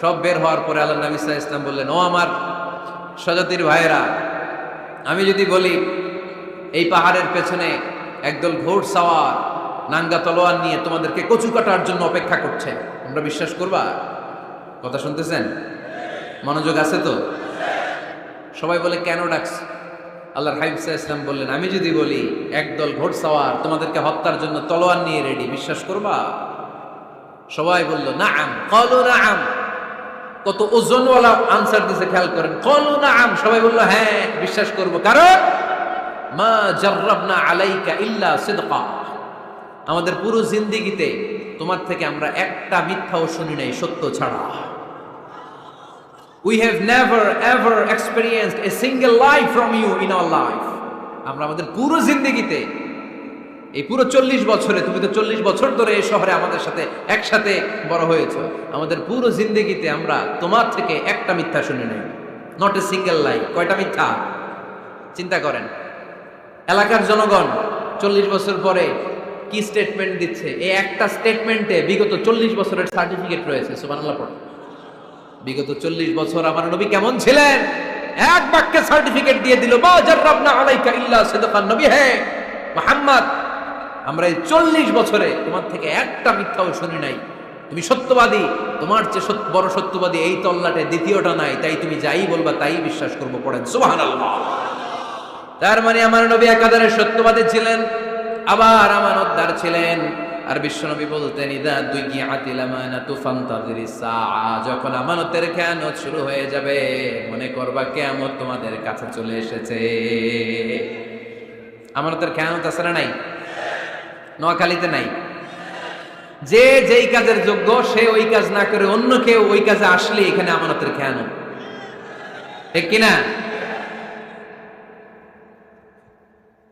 সব বের হওয়ার পরে আল্লাহ নবী সাল্লাল্লাহু আলাইহি ওয়াসাল্লাম বললেন, ও আমার স্বজাতির ভাইয়েরা, আমি যদি বলি এই পাহাড়ের পেছনে একদল ঘোড়সাওয়ার নাঙ্গা তলোয়ার নিয়ে তোমাদেরকে কচু কাটার জন্য অপেক্ষা করছে, তোমরা বিশ্বাস করবা? কথা শুনতেছেন? মনোযোগ আছে তো? সবাই বলে, কেন ডাকছে? আল্লাহর হাবিব সাল্লাল্লাহু আলাইহি ওয়াসাল্লাম বললেন, আমি যদি বলি একদল ঘোড়সাওয়ার তোমাদেরকে হত্যার জন্য তলোয়ার নিয়ে রেডি, বিশ্বাস করবা? সবাই বলল, নাআম। ক্বালু নাআম। কত ওজনওয়ালা আনসার দিছে, খেয়াল করেন। ক্বালু নাআম, সবাই বলল, হ্যাঁ বিশ্বাস করব। কারণ মা জাররাবনা আলাইকা ইল্লা সিদকা, আমাদের পুরো জিন্দেগিতে তোমার থেকে আমরা একটা মিথ্যাও শুনি নাই সত্য ছাড়া। We have never ever experienced a single lie from you in our life. আমরা আমাদের পুরো জিন্দেগিতে, এই পুরো 40 বছরে, তুমি তো 40 বছর ধরে এই শহরে আমাদের সাথে একসাথে বড় হয়েছো, আমাদের পুরো জিন্দেগিতে আমরা তোমার থেকে একটা মিথ্যা শুনি নাই। নট এ সিঙ্গেল লাই। কয়টা মিথ্যা? চিন্তা করেন। এলাকার জনগণ 40 বছর পরে কি স্টেটমেন্ট দিচ্ছে? এই একটা স্টেটমেন্টে বিগত 40 বছরের সার্টিফিকেট রয়েছে। সুবহানাল্লাহ পড়ো। বিগত 40 বছর আমার নবী কেমন ছিলেন, এক বাক্যে সার্টিফিকেট দিয়ে দিল, মা জাররাবনা আলাইকা ইল্লা সিদকান। নবী হে মুহাম্মদ, আমরা এই 40 বছরে তোমার থেকে একটা মিথ্যাও শুনি নাই, তুমি সত্যবাদী, তোমার চেয়ে বড় সত্যবাদী এই তল্লাটে দ্বিতীয়টা নাই, তাই তুমি যাই বলবা তাই বিশ্বাস করব। পড়েন সুবহানাল্লাহ। তার মানে আমার নবী একাধারে সত্যবাদী ছিলেন, আবার আমানতদার ছিলেন। আর বিশ্বনবী বলতেন, ইদা দুইয়াতিল আমানাতু ফান্তাযিরিস সাআ, যখন আমানতের খেয়ানত শুরু হয়ে যাবে মনে করবা কিয়ামত তোমাদের কাছে চলে এসেছে। আমানতের খেয়ানত আছে না নাই? নোয়াখালীতে নাই? যে যেই কাজের যোগ্য সে ওই কাজ না করে অন্য কেউ ওই কাজে আসলে এখানে আমানতের খেয়ানত, ঠিক কিনা?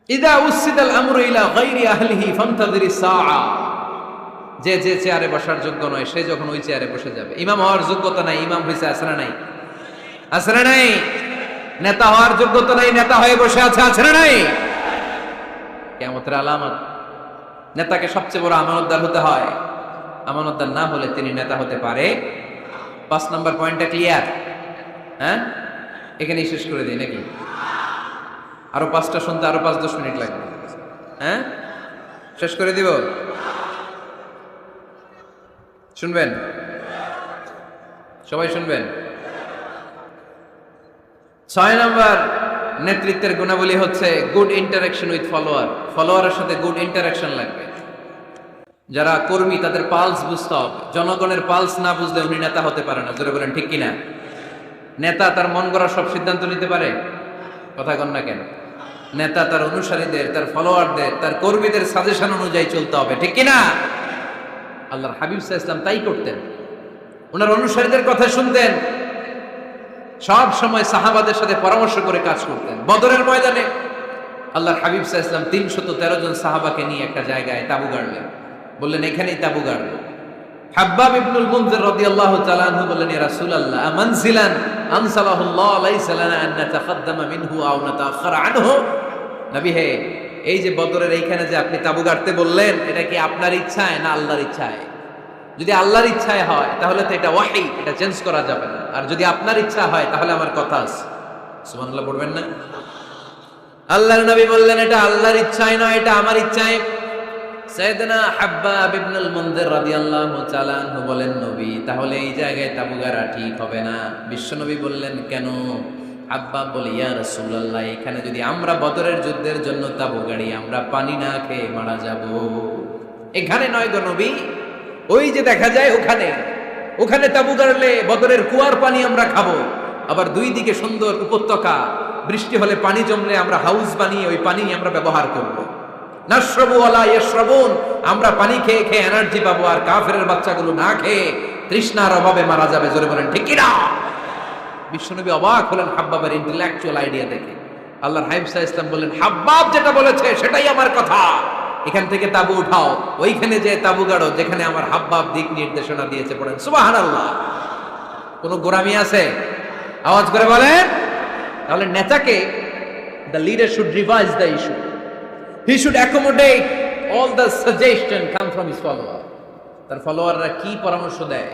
ইদা উসিদাল আমরু ইলা গায়রি আহলিহি ফান্তাযিরিস সাআ, যে যে চেয়ারে বসার যোগ্য নয় সে যখন ওই চেয়ারে বসে যাবে। ইমাম হওয়ার যোগ্যতা নাই, ইমাম হইছে, আছে না নাই? আছে না নাই? নেতা হওয়ার যোগ্যতা নাই, নেতা হয়ে বসে আছে, আছে না নাই? কিয়ামতের আলামত। নেতাকে সবচেয়ে বড় আমানতদার হতে হয়, আমানতদার না হলে তিনি নেতা হতে পারে। 5 নম্বর পয়েন্টটা ক্লিয়ার? হ্যাঁ, এখানেই শেষ করে দিই নাকি? আরো 5টা শুনতে আরো 5-10 মিনিট লাগবে। হ্যাঁ, শেষ করে দিব। শুনবেন? সবাই শুনবেন। 6 নম্বর নেতৃত্বের গুণাবলী হচ্ছে গুড ইন্টারাকশন উইথ ফলোয়ার। ফলোয়ারের সাথে গুড ইন্টারাকশন লাগবে। যারা কর্মী তাদের পালস বুঝতে হবে। জনগণের পালস না বুঝলে উনি নেতা হতে পারে না। জোরে বলেন ঠিক কিনা? নেতা তার মন গড়া সব সিদ্ধান্ত নিতে পারে? কথা কন না কেন? নেতা তার অনুসারীদের, তার ফলোয়ারদের, তার কর্মীদের সাজেশন অনুযায়ী চলতে হবে, ঠিক কিনা? আল্লাহর হাবিব সাল্লাল্লাহু আলাইহি ওয়াসাল্লাম তাই করতেন। ওনার অনুসারীদের কথা শুনতেন, সব সময় সাহাবাদের সাথে পরামর্শ করে কাজ করতেন। বদরের ময়দানে আল্লাহর হাবিব সাল্লাল্লাহু আলাইহি ওয়াসাল্লাম 313 জন সাহাবাকে নিয়ে একটা জায়গায় তাঁবু গাড়লেন। বললেন এখানেই তাঁবু গাড়বো। হাব্বাব ইবনুল মুনজির রাদিয়াল্লাহু তাআলা আনহু বললেন, ইয়া রাসূলুল্লাহ, আমানজিলান আনসালাহুল্লাহ লাইসা লানা আন নাতাকাদ্দামা মিনহু আও নাতাআখারা আনহু। নবী হে, এই যে বদরের এইখানে যে আপনি তাঁবু গাড়তে বললেন, এটা কি আপনার ইচ্ছায় না আল্লাহর ইচ্ছায়? যদি আল্লাহর ইচ্ছায় হয় তাহলে তো এটা ওয়াহী, এটা চেঞ্জ করা যাবে না। আর যদি আপনার ইচ্ছা হয় তাহলে আমার কথা আছে। সুবহানাল্লাহ পড়বেন না? আল্লাহর নবী বললেন এটা আল্লাহর ইচ্ছায় নয়, এটা আমার ইচ্ছায়। সাইয়েদনা হাব্বাব ইবনুল মুনজির রাদিয়াল্লাহু তাআলা আনহু বলেন, নবী তাহলে এই জায়গায় তাঁবু গাড়া ঠিক হবে না। বিশ্বনবী বললেন, কেন? হাব্বাব বলে, ইয়া রাসূলুল্লাহ, এখানে যদি আমরা বদরের যুদ্ধের জন্য তাঁবু গাড়ি, আমরা পানি না খেয়ে মারা যাব। এখানে নয় গো নবী, ওই যে দেখা যায় ওখানে, ওখানে তাঁবু গাড়লে বদরের কুয়ার পানি আমরা খাবো। আবার দুই দিকে সুন্দর উপত্যকা, বৃষ্টি হলে পানি জমলে আমরা হাউস বানিয়ে ওই পানি আমরা ব্যবহার করব। নাশরাবু ওয়ালা ইয়াশরাবুন, আমরা পানি খেয়ে খেয়ে এনার্জি পাবো, আর কাফেরের বাচ্চাগুলো না খেয়ে তৃষ্ণার অভাবে মারা যাবে। জোরে বলেন ঠিক কিনা? বিশ্বনবী অবাক হলেন হাব্বাবের ইন্টেলেকচুয়াল আইডিয়া দেখে। আল্লাহর হাবিব সাল্লাল্লাহু আলাইহি ওয়াসাল্লাম বললেন, হাব্বাব যেটা বলেছে সেটাই আমার কথা, এখান থেকে তাঁবু উঠাও, ওইখানে যে তাঁবু গাড়ো যেখানে আমার হাব্বাব দিক নির্দেশনা দিয়েছে। পড়েন সুবহানাল্লাহ। কোন গোরামি আছে? আওয়াজ করে বলেন। তাহলে নেতাকে, the leader should revise the issue. He should accommodate all the suggestion come from his follower. তার ফলোয়াররা কি পরামর্শ দেয়,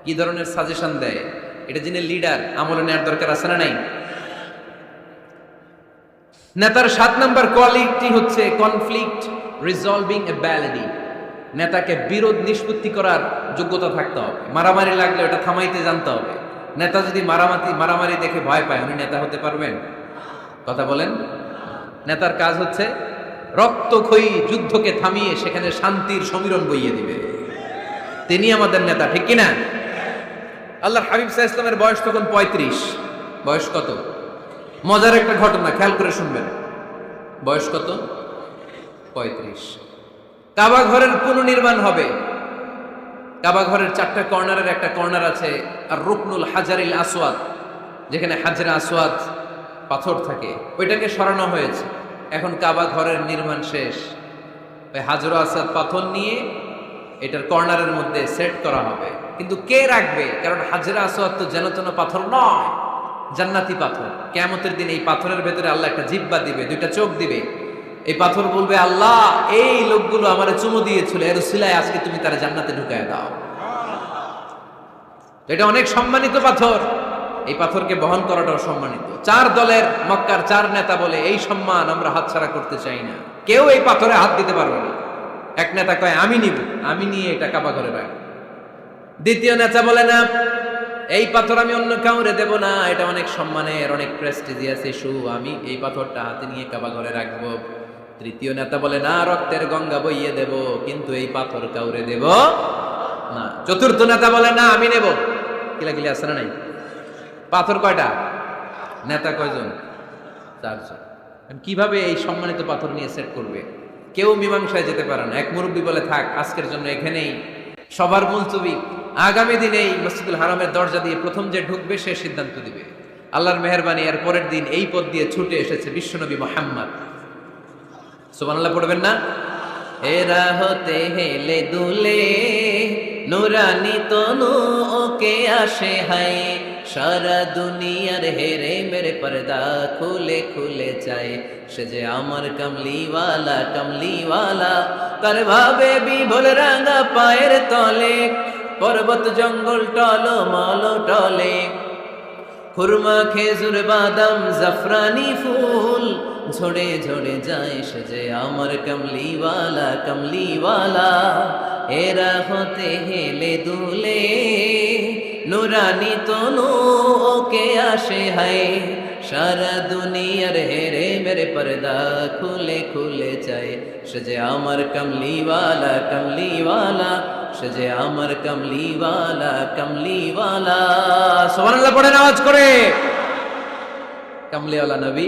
কি ধরনের সাজেশন দেয়, এটা যিনি লিডার আমলে নেওয়ার দরকার আছে না নাই? নেতার 7 নম্বর কোয়ালিটি হচ্ছে কনফ্লিক্ট রিজলভিং এবিলিটি। নেতাকে বিরোধ নিষ্পত্তি করার যোগ্যতা থাকতে হবে। মারামারি লাগলে ওটা থামাইতে জানতে হবে। নেতা যদি মারামারি দেখে ভয় পায়, উনি নেতা হতে পারবেন? কথা বলেন। নেতার কাজ হচ্ছে রক্তক্ষয়ী যুদ্ধকে থামিয়ে সেখানে শান্তির সমীরণ বইয়ে দিবে। তিনি আমাদের নেতা, ঠিক কিনা? আল্লাহর হাবিব সাল্লাল্লাহু আলাইহি ওয়াসাল্লামের বয়স তখন 35। বয়স কত? মজার একটা ঘটনা, খেয়াল করে শুনবেন। বয়স কত? 35। কাবা ঘরের পুনর্নির্মাণ হবে। কাবা ঘরের 4টা কর্নারের একটা কর্নার আছে আর রুকনুল হাজারিল আসওয়াদ, যেখানে হাজরে আসওয়াদ পাথর থাকে, ওইটাকে সরানো হয়েছে। এখন কাবা ঘরের নির্মাণ শেষ, ওই হাজর আসওয়াদ পাথর নিয়ে এটার কর্নারের মধ্যে সেট করা হবে। কিন্তু কে রাখবে? কারণ হাজরে আসওয়াদ তো যেন তেন পাথর নয়, জান্নাতি পাথর। কিয়ামতের দিন এই পাথরের ভেতরে আল্লাহ একটা জিহ্বা দিবে, 2টা চোখ দিবে। এই পাথর বলবে, আল্লাহ এই লোকগুলো আমারে চুমু দিয়েছিল, এর উসিলায় আজকে তুমি তারা জান্নাতে ঢুকায় দাও। এটা অনেক সম্মানিত পাথর, এই পাথরকে বহন করাটাও সম্মানিত। 4 দলের মক্কার 4 নেতা বলে, এই সম্মান আমরা হাতছাড়া করতে চাই না, কেউ এই পাথরে হাত দিতে পারবে না। এক নেতা কয়, আমি নিব, আমি নিয়ে এটা কাবা ঘরে রাখবো। দ্বিতীয় নেতা বলে, না, এই পাথর আমি অন্য কাউরে দেব না, এটা অনেক সম্মানের, অনেক প্রেস্টিজিয়াস ইস্যু, আমি এই পাথরটা হাতে নিয়ে কাবা ঘরে রাখবো। তৃতীয় নেতা বলে, না, রক্তের গঙ্গা বইয়ে দেব, কিন্তু এই পাথর কাউরে দেব না। চতুর্থ নেতা বলে, না, আমি নেব। কিলাকিলি আছে না নাই? পাথর কয়টা? নেতা কয়জন? 4 জন। কিভাবে এই সম্মানিত পাথর নিয়ে সেট করবে? কেউ মীমাংসায় যেতে পারে না। এক মুরব্বী বলে, থাক, আজকের জন্য এখানেই সবার মুলতবি, আগামী দিনে এই মসজিদুল হারামের দরজা দিয়ে প্রথম যে ঢুকবে সে সিদ্ধান্ত দিবে। আল্লাহর মেহেরবানি, এর পরের দিন এই পথ দিয়ে ছুটে এসেছে বিশ্বনবী মুহাম্মদ। সুবহানাল্লাহ পড়বেন না? এরা হতে হেলে দুলে নুরানি তনু ওকে আসে হায়, সারা দুনিয়ার হেরে মেরে পর্দা খুলে খুলে যায়, সে যে আমার কামলিওয়ালা কামলিওয়ালা, তার ভাবে বিভোল রাঙা পায়ের তলে, পর্বত জঙ্গল টলো মলো টলে, খুরমা খেজুর বাদাম জাফরানি ফুল ঝরে ঝরে যায়, সে যে আমার কামলিওয়ালা কামলিওয়ালা। এরা হতে হেলে দুলে নুরানি তনু ওকে আসে হায় সারা দুনিয়ার হেরে মেরে পর্দা খুলে খুলে যায় সে যে আমার কমলিওয়ালা কমলিওয়ালা সে যে আমার কমলিওয়ালা কমলিওয়ালা সুবহানাল্লাহ পড়েন আওয়াজ করে কমলিওয়ালা নবী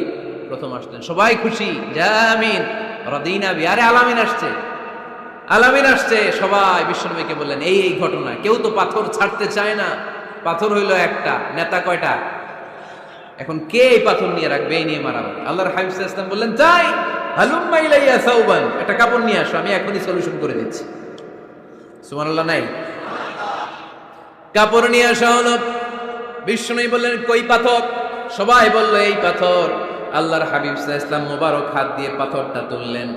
প্রথম আসলেন সবাই খুশি জামিন রাদিনা বি আরে আলামিন আসছে আলামিন আসছে সবাই বিশ্বনবীকে বললেন এই এই ঘটনা কেউ তো পাথর ছাড়তে চায় না পাথর হইলো একটা নেতা কয়টা এখন কে এই পাথর নিয়ে রাখবে এই নিয়ে মারামারি আল্লাহর হাবিব সাল্লাল্লাহু আলাইহি ওয়াসাল্লাম বললেন যাই হালুম্মা ইলাইয়া সাউবান একটা কাপড় নিয়ে আসো আমি এখনই সলিউশন করে দিচ্ছি সুবহানাল্লাহ নাই কাপড় নিয়ে আসা হলো বিশ্বনবী বললেন কই পাথর সবাই বলল এই পাথর আল্লাহর হাবিব সাল্লাল্লাহু আলাইহি ওয়াসাল্লাম মোবারক হাত দিয়ে পাথরটা তুললেন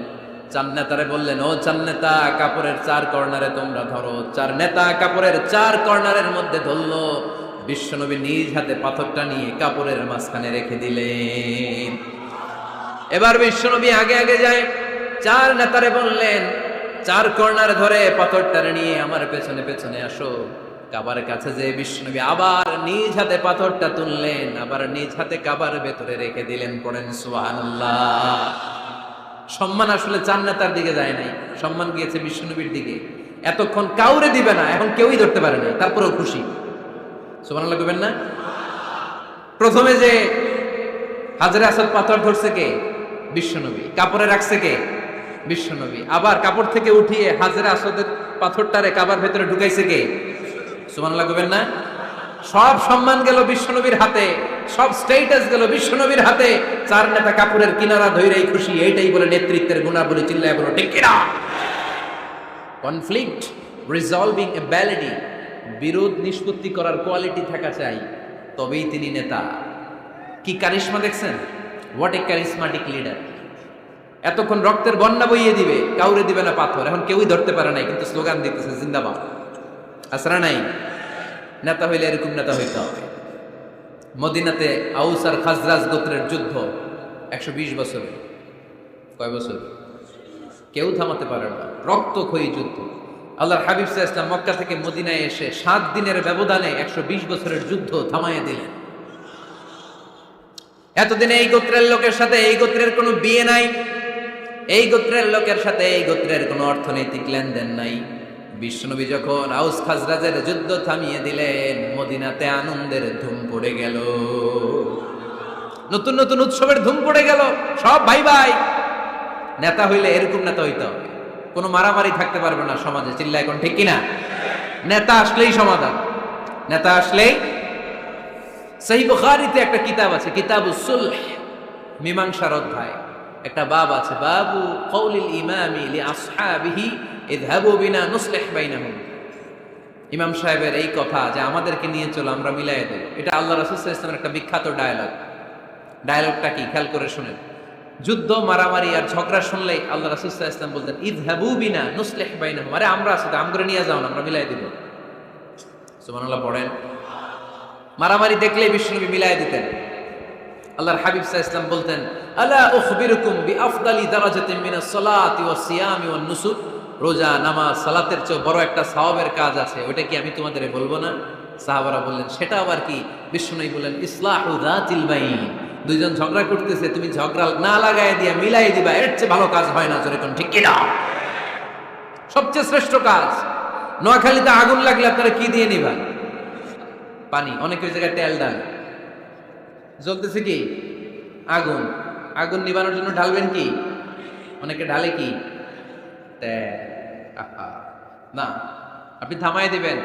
চার নেতারে বললেন ও চার নেতা কাপড়ের চার কর্নারে তোমরা ধরো চার নেতা কাপড়ের চার কর্নারের মধ্যে ধরলো বিশ্বনবী নিজ হাতে পাথরটা নিয়ে কাপড়ের মাঝখানে রেখে দিলেন এবার বিশ্বনবী আগে আগে যায় চার নেতারে বললেন চার কর্নারে ধরে পাথরটারে নিয়ে আমার পেছনে পেছনে আসো কাবার কাছে যে বিশ্বনবী আবার নিজ হাতে পাথরটা তুললেন আবার নিজ হাতে কাবার ভেতরে রেখে দিলেন পড়েন সুবহানাল্লাহ সম্মান আসলে চার নেতার দিকে যায় নাই সম্মান গিয়েছে বিশ্বনবীর দিকে এতক্ষণ কাউরে দিবে না এখন কেউই ধরতে পারে না তারপরেও খুশি সুবহানাল্লাহ কইবেন না প্রথমে যে হাজরে আসওয়াদ পাথর ধরছে কে বিশ্বনবী কাপড়ে রাখছে কে বিশ্বনবী আবার কাপড় থেকে উঠিয়ে হাজরে আসওয়াদের পাথরটারে কাবার ভেতরে ঢুকাইছে কে সুবহানাল্লাহ কইবেন না সব সম্মান গেল বিশ্বনবীর হাতে সব স্ট্যাটাস গেল বিশ্বনবীর হাতে চার নেতা কাপড়ের কিনারা ধইরেই খুশি এইটাই বলে নেতৃত্বের গুণাবলী চিল্লায় বলো ঠিক কিনা কনফ্লিক্ট রিজলভিং এবিলিটি বিরোধ নিষ্পত্তি করার কোয়ালিটি থাকা চাই তবেই তিনি নেতা কি কারিশমা দেখছেন হোয়াট এ ক্যারিসমাটিক লিডার এতক্ষণ রক্তের বন্যা বইয়ে দিবে কাউরে দিবে না পাথর এখন কেউই ধরতে পারে নাই কিন্তু স্লোগান দিতেছে জিন্দাবাদ আসরা নাই নেতা হইলে এরকম নেতা হইতে হবে মদিনাতে আউস আর খাজরাজ গোত্রের যুদ্ধ 120 বছরে কয় বছর কেউ থামাতে পারে না রক্তক্ষয়ী যুদ্ধ আল্লাহর হাবিব সাল্লাল্লাহু আলাইহি ওয়াসাল্লাম মক্কা থেকে মদিনায় এসে 7 দিনের ব্যবধানে 120 বছরের যুদ্ধ থামাইয়া দিলেন এতদিন এই গোত্রের লোকের সাথে এই গোত্রের কোনো বিয়ে নাই এই গোত্রের লোকের সাথে এই গোত্রের কোনো অর্থনৈতিক লেনদেন নাই বিশ্বনবী যখন আউস খাজরাজের যুদ্ধ থামিয়ে দিলেন মদিনাতে আনন্দের ধুম পড়ে গেল নতুন নতুন উৎসবের ধুম পড়ে গেল সব ভাই ভাই নেতা হইলে এরকম নেতা হইতে হবে কোনো মারামারি থাকতে পারবে না সমাজে চিল্লা এখন ঠিক কিনা নেতা আসলেই সমাধান নেতা আসলেই সহিহ বুখারীতে একটা কিতাব আছে কিতাবুস সুলহ মীমাংসার অধ্যায় একটা বাব আছে বাবু কওলিল ইমামি লি আসহাবিহি ইযহাবু বিনা নুসলিহ বাইনাহুম ইমাম সাহেবের এই কথা যে আমাদেরকে নিয়ে চলো আমরা মিলাইয়া দেব এটা আল্লাহ রাসূল সাল্লাল্লাহু আলাইহি ওয়াসাল্লামের একটা বিখ্যাত ডায়ালগটা কি খেয়াল করে শুনেন যুদ্ধ মারামারি আর ঝগড়া শুনলেই আল্লাহ রাসূল সাল্লাল্লাহু আলাইহি ওয়াসাল্লাম বলতেন ইযহাবু বিনা নুসলিহ বাইনাহুম আরে আমরা আছি তো আমগরে নিয়ে যাও না আমরা মিলাই দেব সুবহানাল্লাহ পড়েন মারামারি দেখলেই বিশ্বনবী মিলাই দিতেন আল্লাহর হাবিব সাল্লাল্লাহু আলাইহি ওয়াসাল্লাম বলতেন আলা উখবিরুকুম বিআফদালি দারাজাতিন মিনাস সালাতি ওয়াস সিয়ামি ওয়ান নুসুক রোজা নামাজ সালাতের চেয়ে বড় একটা সওয়াবের কাজ আছে ওটা কি আমি তোমাদের বলবো না সাহাবারা বললেন সেটা আবার কি বিশ্বনবী বললেন ইসলাহু যাতিল বাইন দুইজন ঝগড়া করতেছে তুমি ঝগড়া না লাগায় দিয়া মিলাই দিবা এর চেয়ে ভালো কাজ হয় না যেরকম ঠিক কি না সবচেয়ে শ্রেষ্ঠ কাজ নোয়াখালীতে আগুন লাগলে আপনারা কি দিয়ে নিবা পানি অনেক ওই জায়গায় তেল ডাল জ্বলতেছে কি আগুন আগুন নিবানোর জন্য ঢালবেন কি অনেকে ঢালে কি না আপনি থামাই দিবেন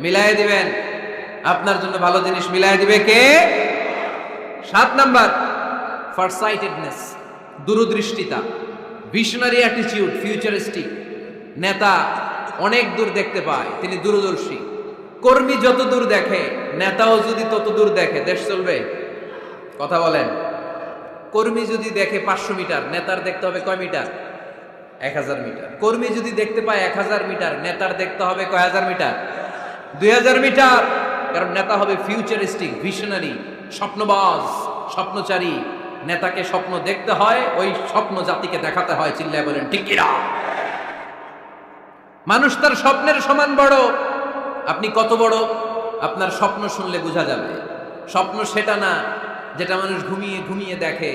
মিলাই দিবেন আপনার জন্য ভালো জিনিস মিলাই দিবে কে 7 নাম্বার ফারসাইটেডনেস দূরদৃষ্টিতা ভিশনারি অ্যাটিটিউড ফিউচারিস্টিক নেতা অনেক দূর দেখতে পায় তিনি দূরদর্শী কর্মী যত দূর দেখে নেতাও যদি তত দূর দেখে দেশ চলবে কথা বলেন কর্মী যদি দেখে 500 মিটার নেতার দেখতে হবে কয় মিটার 1000 মিটার কর্মী যদি দেখতে পায় 1000 মিটার নেতার দেখতে হবে কয় হাজার মিটার 2000 মিটার কারণ নেতা হবে ফিউচারিস্টিক ভিশনারি স্বপ্নবাজ স্বপ্নচারী নেতাকে স্বপ্ন দেখতে হয় ওই স্বপ্ন জাতিকে দেখাতে হয় চিল্লায় বলেন ঠিক কিনা মানুষ তার স্বপ্নের সমান বড়। আপনি কত বড় আপনার স্বপ্ন শুনলে বোঝা যাবে। স্বপ্ন সেটা না যেটা মানুষ ঘুমিয়ে ঘুমিয়ে দেখে,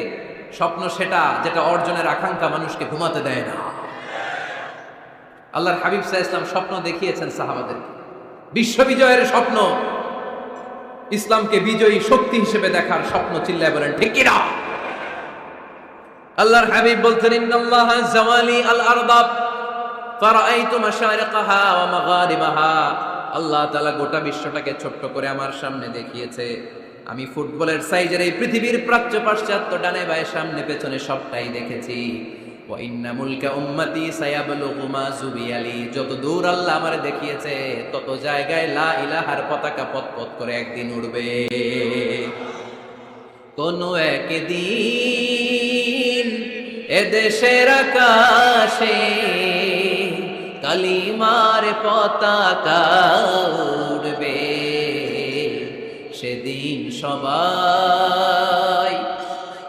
স্বপ্ন সেটা যেটা অর্জনের আকাঙ্ক্ষা মানুষকে ঘুমাতে দেয় না। আল্লাহর হাবিব সাল্লাল্লাহু আলাইহি ওয়াসাল্লাম স্বপ্ন দেখিয়েছেন সাহাবাদেরকে, বিশ্ববিজয়ের স্বপ্ন, ইসলামকে বিজয়ী শক্তি হিসেবে দেখার স্বপ্ন। চিল্লায় বলেন ঠিক কি না? আল্লাহর হাবিব বলতেন, ইন্নাল্লাহা জাওয়ালি আল আরদা ফারাআইতু মাশারিকাহা ওয়া মাগারিবাহা। আল্লাহ তাআলা গোটা বিশ্বটাকে ছোট্ট করে আমার সামনে দেখিয়েছে। আমি ফুটবলের সাইজের এই পৃথিবীর প্রাচ্য পাশ্চাত্য ডানে বায়ে সামনে পেছনে সবটাই দেখেছি। ওয়া ইন্না মুলকা উম্মতি সায়াবলুগু মা যুবিয়ালি। যত দূর আল্লাহ আমারে দেখিয়েছে তত জায়গায় লা ইলাহার পতাকা পতপত করে একদিন উড়বে। কোন একদিন এদেশের আকাশে কালিমার পতাকা উড়বে। সেদিন সবাই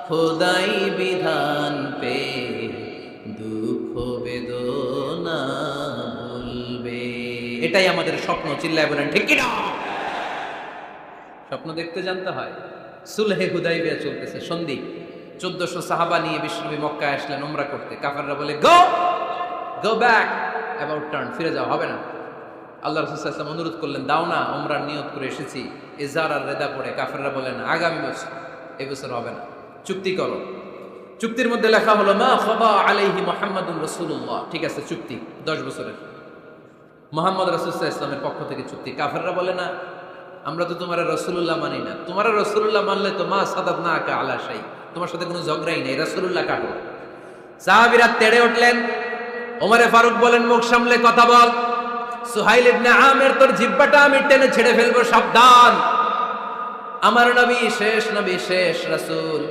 খোদাই বিধান পে দুঃখ বেদনা ভুলবে। এটাই আমাদের স্বপ্ন। চিল্লায় বলেন ঠিক কি না? স্বপ্ন দেখতে জানতে হয়। সুলহে হুদাইবিয়া চলতেছে, সন্ধি। 1400 সাহাবা নিয়ে বিশ্বনবী মক্কায় আসলেন উমরা করতে। কাফেররা বলে গো ব্যাক, অ্যাবাউট টার্ন, ফিরে যাও, হবে না। আল্লাহ রাসূল সাল্লাল্লাহু আলাইহি ওয়াসাল্লাম অনুরোধ করলেন, দাও না, উমরার নিয়ত করে এসেছি। ইজার আর রেদা পড়ে কাফেররা বলেন আগামী বছর, এই বছর হবে না, চুক্তি করো। চুক্তির মধ্যে লেখা হলো মা খাবা আলাইহি মুহাম্মাদুর রাসূলুল্লাহ। ঠিক আছে, চুক্তি 10 বছরের, মুহাম্মদ রাসূল সাল্লাল্লাহু আলাইহি ওয়াসাল্লামের পক্ষ থেকে চুক্তি। কাফেররা বলে না, আমরা তো তোমার রাসূলুল্লাহ মানি না। তোমার রাসূলুল্লাহ মানলে তো মা সাদাতনাকা আলা শাই, তোমার সাথে কোনো ঝগড়াই নেই, রাসূলুল্লাহ কাটো। সাহাবীরা তেড়ে উঠলেন। ওমরে ফারুক বলেন, মুখ সামলে কথা বল। সুহাইল ইবনে আমির, তোর জিহ্বাটা আমি টেনে ছেড়ে ফেলবো, সাবধান। আমার নবী শেষ রাসূল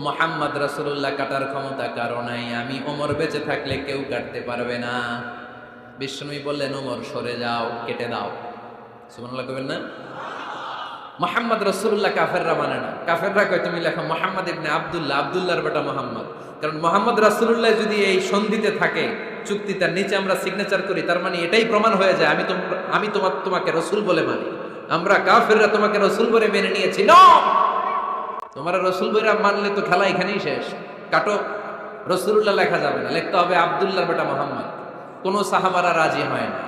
মুহাম্মদ রাসূলুল্লাহ কাটার ক্ষমতা কারো নাই। আমি ওমর বেঁচে থাকলে কেউ কাটতে পারবে না। বিশ্বনবী বললেন, ওমর সরে যাও, কেটে দাও। সুবহানাল্লাহ কইবেন না? মুহাম্মদ রাসূলুল্লাহ কাফেররা মানে না। কাফেররা কয় তুমি লেখো মুহাম্মদ ইবনে আব্দুল্লাহ, আব্দুল্লাহর বেটা মুহাম্মদ। কারণ মুহাম্মদ রাসূলুল্লাহ যদি এই সন্ধিতে থাকে, চুক্তিটার নিচে আমরা সিগনেচার করি, তার মানে এটাই প্রমাণ হয়ে যায় আমি তোমাকে রাসূল বলে মানি। আমরা কাফেররা তোমাকে রাসূল বলে মেনে নিয়েছি। নো, তোমরা রাসূল বলে মানলে তো খেলা এখানেই শেষ। কাটো, রাসূলুল্লাহ লেখা যাবে না, লিখতে হবে আব্দুল্লাহর বেটা মুহাম্মদ। কোন সাহাবারা রাজি হয় না।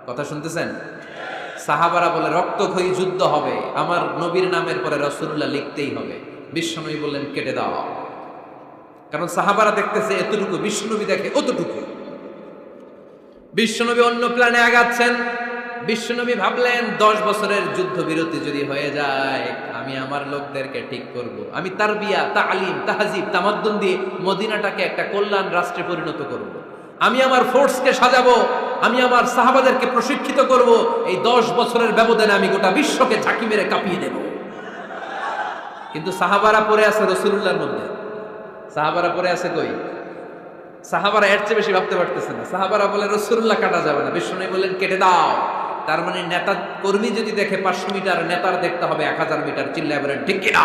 কথা শুনতেছেন? সাহাবারা বলে রক্তক্ষয়ী যুদ্ধ হবে, আমার নবীর নামের পরে রাসূলুল্লাহ লিখতেই হবে। বিশ্বনবী বললেন কেটে দাও। কারণ সাহাবারা দেখতেছে এতটুকু, বিশ্বনবী দেখে অতটুকু। বিশ্বনবী অন্য প্ল্যানে আগাচ্ছেন। বিশ্বনবী ভাবলেন 10 বছরের যুদ্ধ বিরতি যদি হয়ে যায়, আমি আমার লোকদেরকে ঠিক করব। আমি তারবিয়া, তালিম, তাহজিব, তামাদ্দুন দিয়ে মদিনাটাকে একটা কল্যাণ রাষ্ট্রে পরিণত করব। আমি আমার ফোর্সকে সাজাবো, আমি আমার সাহাবাদেরকে প্রশিক্ষিত করব। এই 10 বছরের ব্যবধানে আমি গোটা বিশ্বকে ঝাঁকি মেরে কাঁপিয়ে দেব। কিন্তু সাহাবারা পড়ে আছে রাসূলুল্লাহর মধ্যে। সাহাবারা পড়ে আছে কই? সাহাবারা এর চেয়ে বেশি ভাবতে পারতেছে না। সাহাবারা বলে রাসূলুল্লাহ কাটা যাবে না। বিশ্বনবী বললেন কেটে দাও। তার মানে নেতা কর্মী যদি দেখে 500 মিটার, নেতার দেখতে হবে 1000 মিটার। চিল্লায় বলেন ঠিক কি না?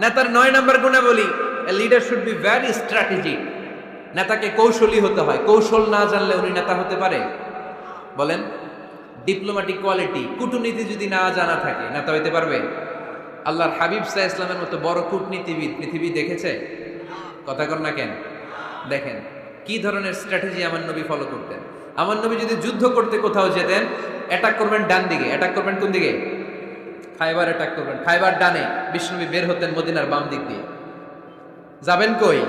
নেতার 9 নম্বর গুণে বলি, a leader should be very strategic. নেতাকে কৌশলী হতে হয়। কৌশল না জানলে উনি নেতা হতে পারে? বলেন, ডিপ্লোম্যাটিক কোয়ালিটি, কূটনীতি যদি না জানা থাকে নেতা হইতে পারবে? আল্লাহর হাবিব সাল্লাল্লাহু আলাইহি ওয়াসাল্লামের মতো বড় কূটনীতিবিদ পৃথিবী দেখেছে? কথা কর না কেন? দেখেন কি ধরনের স্ট্র্যাটেজি আমার নবী ফলো করতেন। আমার নবী যদি যুদ্ধ করতে কোথাও যেতেন, অ্যাটাক করবেন ডান দিকে। অ্যাটাক করবেন কোন দিকে? খায়বার অ্যাটাক করবেন, খায়বার ডানে। বিশ্বনবী বের হতেন মদিনার বাম দিক দিয়ে। যাবেন কই?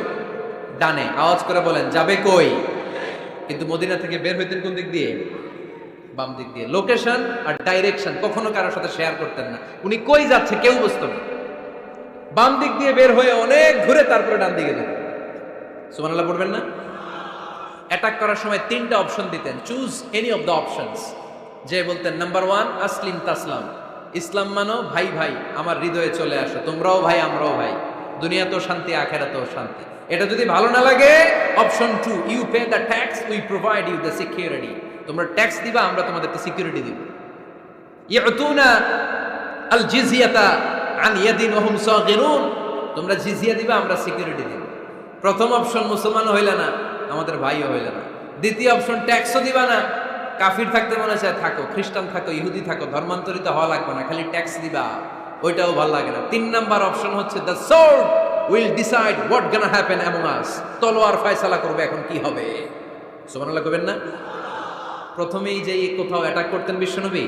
ডানে। আওয়াজ করে বলেন, যাবে কই? কিন্তু মদিনা থেকে বের হইতেন কোন দিক দিয়ে? বাম দিক দিয়ে। লোকেশন আর ডাইরেকশন কখনো কারোর সাথে শেয়ার করতেন না। উনি কই যাচ্ছে কেউ বুঝতো না। বাম দিক দিয়ে বের হয়ে অনেক ঘুরে তারপরে ডান দিকে যেতেন। সুবহানাল্লাহ পড়বেন না? অ্যাটাক করার সময় 3টা অপশন দিতেন, choose any of the options. যে বলতেন নাম্বার 1 আসলিম তাসলাম, ইসলাম মানো, ভাই ভাই আমার হৃদয়ে চলে আসো, তোমরাও ভাই আমরাও ভাই, দুনিয়াতেও শান্তি আখিরাতেও শান্তি। এটা যদি ভালো না লাগে, option 2 you pay the tax, we provide you the security. তোমরা ট্যাক্স দিবা, আমরা তোমাদেরকে সিকিউরিটি দিব। ইয়াতুনা আল জিজিয়াতা আন ইয়াদিন ওয়া হুম সাগিরুন, তোমরা জিজিয়া দিবা, আমরা সিকিউরিটি দিব। প্রথম অপশন মুসলমান হইলে না, আমাদের ভাইও হইলে না। দ্বিতীয় অপশন, ট্যাক্সও দিবা না। কাফির থাকতে মনে চায় থাকো, খ্রিস্টান থাকো, ইহুদি থাকো, ধর্মান্তরিত হওয়া লাগবে না, খালি ট্যাক্স দিবা, ওইটাও ভালো লাগে না। 3 নাম্বার অপশন হচ্ছে the sword will decide what gonna happen among আস, তলোয়ার ফয়সালা করবে এখন কি হবে। সুবহানাল্লাহ কইবেন না? প্রথমেই যে কোথাও অ্যাটাক করতেন বিশ্বনবী,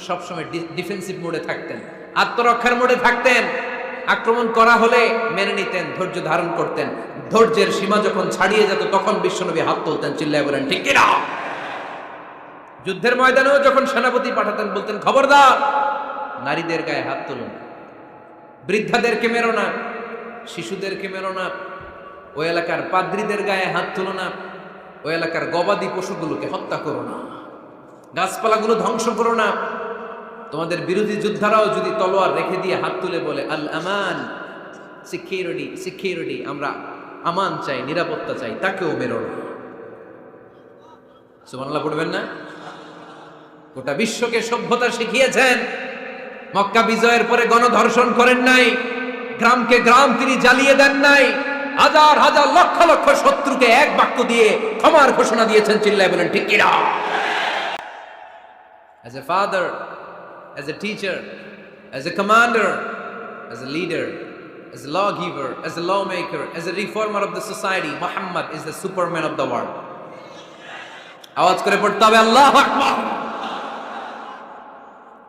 সবসময় ডিফেন্সিভ মোডে থাকতেন, আত্মরক্ষার মোডে থাকতেন। আক্রমণ করা হলে মেনে নিতেন, ধৈর্য ধারণ করতেন। ধৈর্যের সীমা যখন ছাড়িয়ে যেত তখন বিশ্বনবী হাত তুলতেন, চিল্লায় বলেন ঠিক কিনা। যুদ্ধের ময়দানেও যখন সেনাপতি পাঠাতেন বলতেন খবরদার নারীদের গায়ে হাত তুলুন, বৃদ্ধাদেরকে মেরো না, শিশুদেরকে মেরো না, ওই এলাকার পাদ্রীদের গায়ে হাত তুলো না, ওই এলাকার গবাদি পশুগুলোকে হত্যা করো না, গাছপালাগুলো ধ্বংস করো না। তোমাদের বিরোধী যোদ্ধারাও যদি তলোয়ার রেখে দিয়ে হাত তুলে বলে আল আমান, সিকিউরিটি সিকিউরিটি, আমরা আমান চাই, নিরাপত্তা চাই, তাকেও মেরো না। সুবহানাল্লাহ পড়বেন না? গোটা বিশ্বকে সভ্যতা শিখিয়েছেন। মক্কা বিজয়ের পরে গণধর্ষণ করেন নাই, গ্রামকে গ্রাম তিনি জ্বালিয়ে দেন নাই, হাজার হাজার লক্ষ লক্ষ শত্রুকে এক বাক্য দিয়ে ক্ষমার ঘোষণা দিয়েছেন, চিল্লায় বলেন ঠিক কিনা। As a father, as a teacher, as a commander, as a leader, as a lawgiver, as a lawmaker, as a reformer of the society, Muhammad is the superman of the world. আওয়াজ করে পড়তে হবে আল্লাহু আকবার।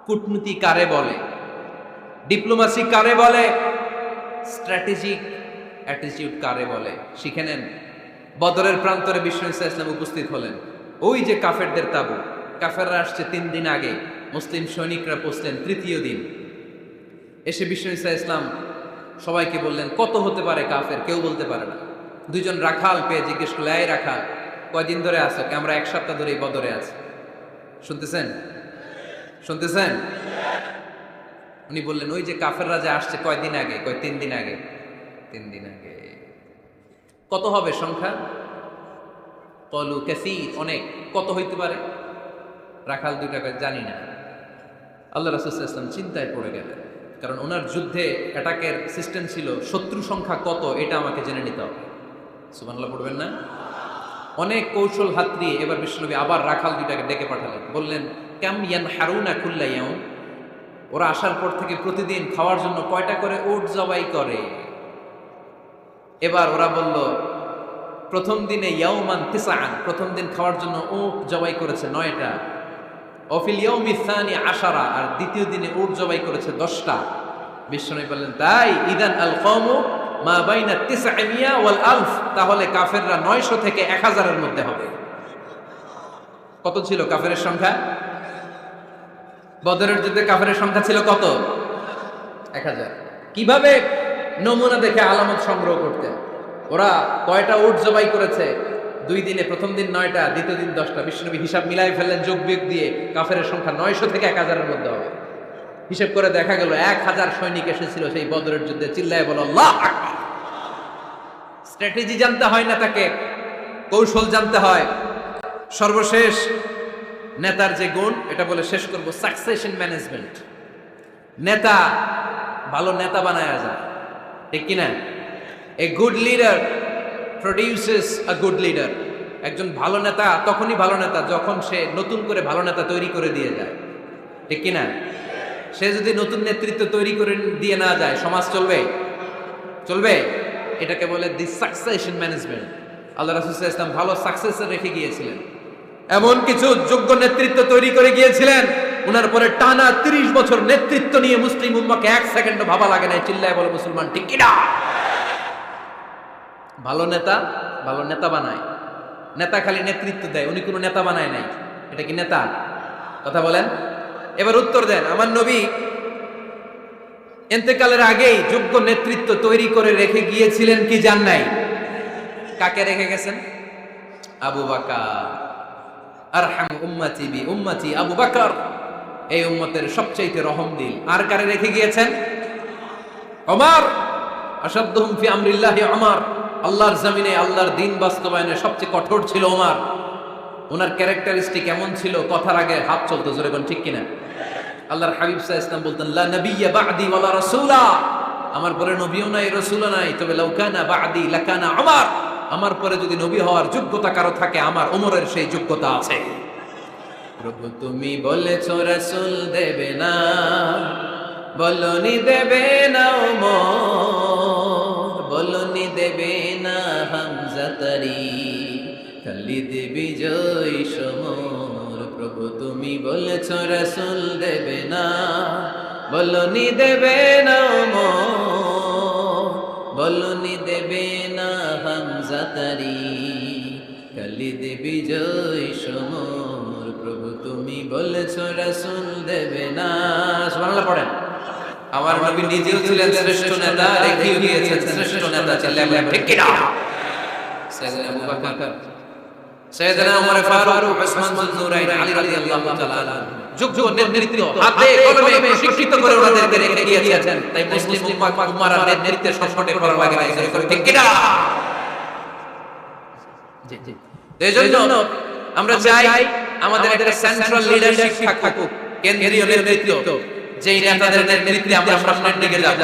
কূটনীতি কারে বলে, diplomacy কারে বলে, স্ট্র্যাটেজিক অ্যাটিটিউড কারে বলে, শিখে নেন। বদরের প্রান্তরে বিশ্ব ইসলাম উপস্থিত হলেন। ওই যে কাফেরদের তাবু, কাফেররা আসছে 3 দিন আগে, মুসলিম সৈনিকরা পৌঁছলেন 3য় দিন। এসে বিশ্ব ইসলাম সবাইকে বললেন কত হতে পারে কাফের, কেউ বলতে পারে না। 2 জন রাখাল পেয়ে জিজ্ঞেস করলে, এই রাখাল কয়দিন ধরে আছো? আমরা 1 সপ্তাহ ধরে এই বদরে আছি। শুনতেছেন? শুনতেছেন? উনি বললেন ওই যে কাফেররা যে আসছে কয়দিন আগে? 3 দিন আগে। 3 দিন আগে। কত হবে সংখ্যা? কলু কাসীর, অনেক। কত হইতে পারে? রাখাল 2টা কয় জানি না। আল্লাহ রাসূল সাল্লাল্লাহু আলাইহি ওয়াসাল্লাম চিন্তায় পড়ে গেলেন, কারণ ওনার যুদ্ধে অ্যাটাকের সিস্টেম ছিল শত্রু সংখ্যা কত এটা আমাকে জেনে নিতে হবে। সুবহানাল্লাহ পড়বেন না? অনেক কৌশল হাত দিয়ে এবার বিশ্বনবী আবার রাখাল 2টাকে ডেকে পাঠালেন, বললেন কাম ইয়ানহারুনা কুল্লা ইয়াউম, ওরা আসার পর থেকে প্রতিদিন খাওয়ার জন্য কয়টা করে উট জবাই করে? এবার ওরা বলল প্রথম দিনে ইয়াউমান তিসআন, প্রথম দিন খাওয়ার জন্য উট জবাই করেছে 9টা। অফিল ইয়াউমি সানি 10, আর দ্বিতীয় দিনে উট জবাই করেছে 10টা। বিশ্বনবী বললেন তাই ইদান আল কওমু মা বাইনা 900 ওয়াল আলফ, তাহলে কাফেররা 900 থেকে 1000 এর মধ্যে হবে। কত ছিল কাফেরের সংখ্যা? বদরের যুদ্ধে কাফেরের সংখ্যা ছিল কত? 1000। কিভাবে নমুনা দেখে আলামত সংগ্রহ করতেন? ওরা কয়টা উট জবাই করেছে 2 দিনে? প্রথম দিন 9টা, দ্বিতীয় দিন 10টা। বিশ্বনবী হিসাব মিলাই ফেললেন, যোগ বিয়োগ দিয়ে কাফেরের সংখ্যা 900 থেকে 1000 এর মধ্যে হবে। হিসাব করে দেখা গেল 1000 সৈনিক এসেছিল সেই বদরের যুদ্ধে। চিল্লায় বলো আল্লাহু আকবার। স্ট্র্যাটেজি জানতে হয় না, তাকে কৌশল জানতে হয়। সর্বশেষ নেতার যে গুণ, এটা বলে শেষ করব, সাকসেশন ম্যানেজমেন্ট। নেতা ভালো নেতা বানায়া যায়, ঠিক কিনা? A good leader produces a good leader. একজন ভালো নেতা তখনই ভালো নেতা যখন সে নতুন করে ভালো নেতা তৈরি করে দিয়ে যায়, ঠিক কিনা? সে যদি নতুন নেতৃত্ব তৈরি করে দিয়ে না যায়, সমাজ চলবে? চলবে? এটাকে বলে দি সাকসেশন ম্যানেজমেন্ট। আল্লাহ রাসূল সাল্লাল্লাহু আলাইহি ওয়াসাল্লাম ভালো সাকসেসর রেখে গিয়েছিলেন, এমন কিছু যোগ্য নেতৃত্ব তৈরি করে গিয়েছিলেন, ওনার পরে টানা 30 বছর নেতৃত্ব নিয়ে মুসলিম উম্মাহকে 1 সেকেন্ডও ভাবা লাগে নাই। চিল্লায় বলো মুসলমান ঠিক কিনা? ভালো নেতা ভালো নেতা বানায়। নেতা খালি নেতৃত্ব দেয়, উনি কোনো নেতা বানায় নাই। এটা কি নেতা? কথা বলেন। এবার উত্তর দেন। আমার নবী ইন্তেকালের আগেই যোগ্য নেতৃত্ব তৈরি করে রেখে গিয়েছিলেন কি জান নাই? কাকে রেখে গেছেন? আবু বকর। আরহাম উম্মতি বি উম্মতি আবু বকর, এই উম্মতের সবচেয়ে রহমদিল। আর কারে রেখে গিয়েছেন? ওমর। আশাদ্দুহুম ফি আমরিল্লাহি ওমর, আল্লাহর জমিনে আল্লাহর দ্বীন বাস্তবায়নে সবচেয়ে কঠোর ছিল ওমর। ওনার ক্যারেক্টারিস্টিক এমন ছিল, কথার আগে হাত চলতো, জোরে কোন ঠিক কিনা? আল্লাহর হাবিব সাল্লাল্লাহু আলাইহি ওয়াসাল্লাম বলতেন লা নাবিয়্যা বা'দি ওয়ালা রাসূলা, আমার পরে নবীও নাই রাসূলও নাই, তবে লাউ কানা বা'দি লাকানা ওমর, আমার পরে যদি নবী হওয়ার যোগ্যতা কারো থাকে, আমার ওমরের সেই যোগ্যতা আছে। প্রভু তুমি বলেছ রাসূল দেবে না, বলনি দেবে না ওমর, বলনি দেবে না হামজা তারি, খালিদ বিজয় সমর। প্রভু তুমি বলেছ রাসূল দেবে না, বলনি দেবে না ওমর, বলনি দেবে না হামজা তারি, খালিদ বিজয় সমর। প্রভু তুমি বলেছ রাসূল দেবে না। সুবহানাল্লাহ পড়েন। আমার নবী নিজেও ছিলেন শ্রেষ্ঠ নেতা, রেখেও দিয়েছেন শ্রেষ্ঠ নেতা ছিলেন, ঠিক কি না? সাইয়েদনা আবু বকর, সাইয়েদনা ওমর ফারুক, উসমান যুননুরাইন, আলী রাদিয়াল্লাহু তাআলা যোগ্য নেতৃত্ব হাতে কলমে প্রশিক্ষিত করে ওনাদেরকে রেখে দিয়েছেন। তাই মুসলিম উম্মাহর নেতৃত্বের সংকটে পড়া লাগে না, ঠিক কি না? জি জি। এজন্য আমরা চাই আমাদের একটা সেন্ট্রাল লিডারশিপ থাকুক, কেন্দ্রীয় নেতৃত্ব, যেই নেতাদের নেতৃত্বে আমরা সামনের দিকে যাব।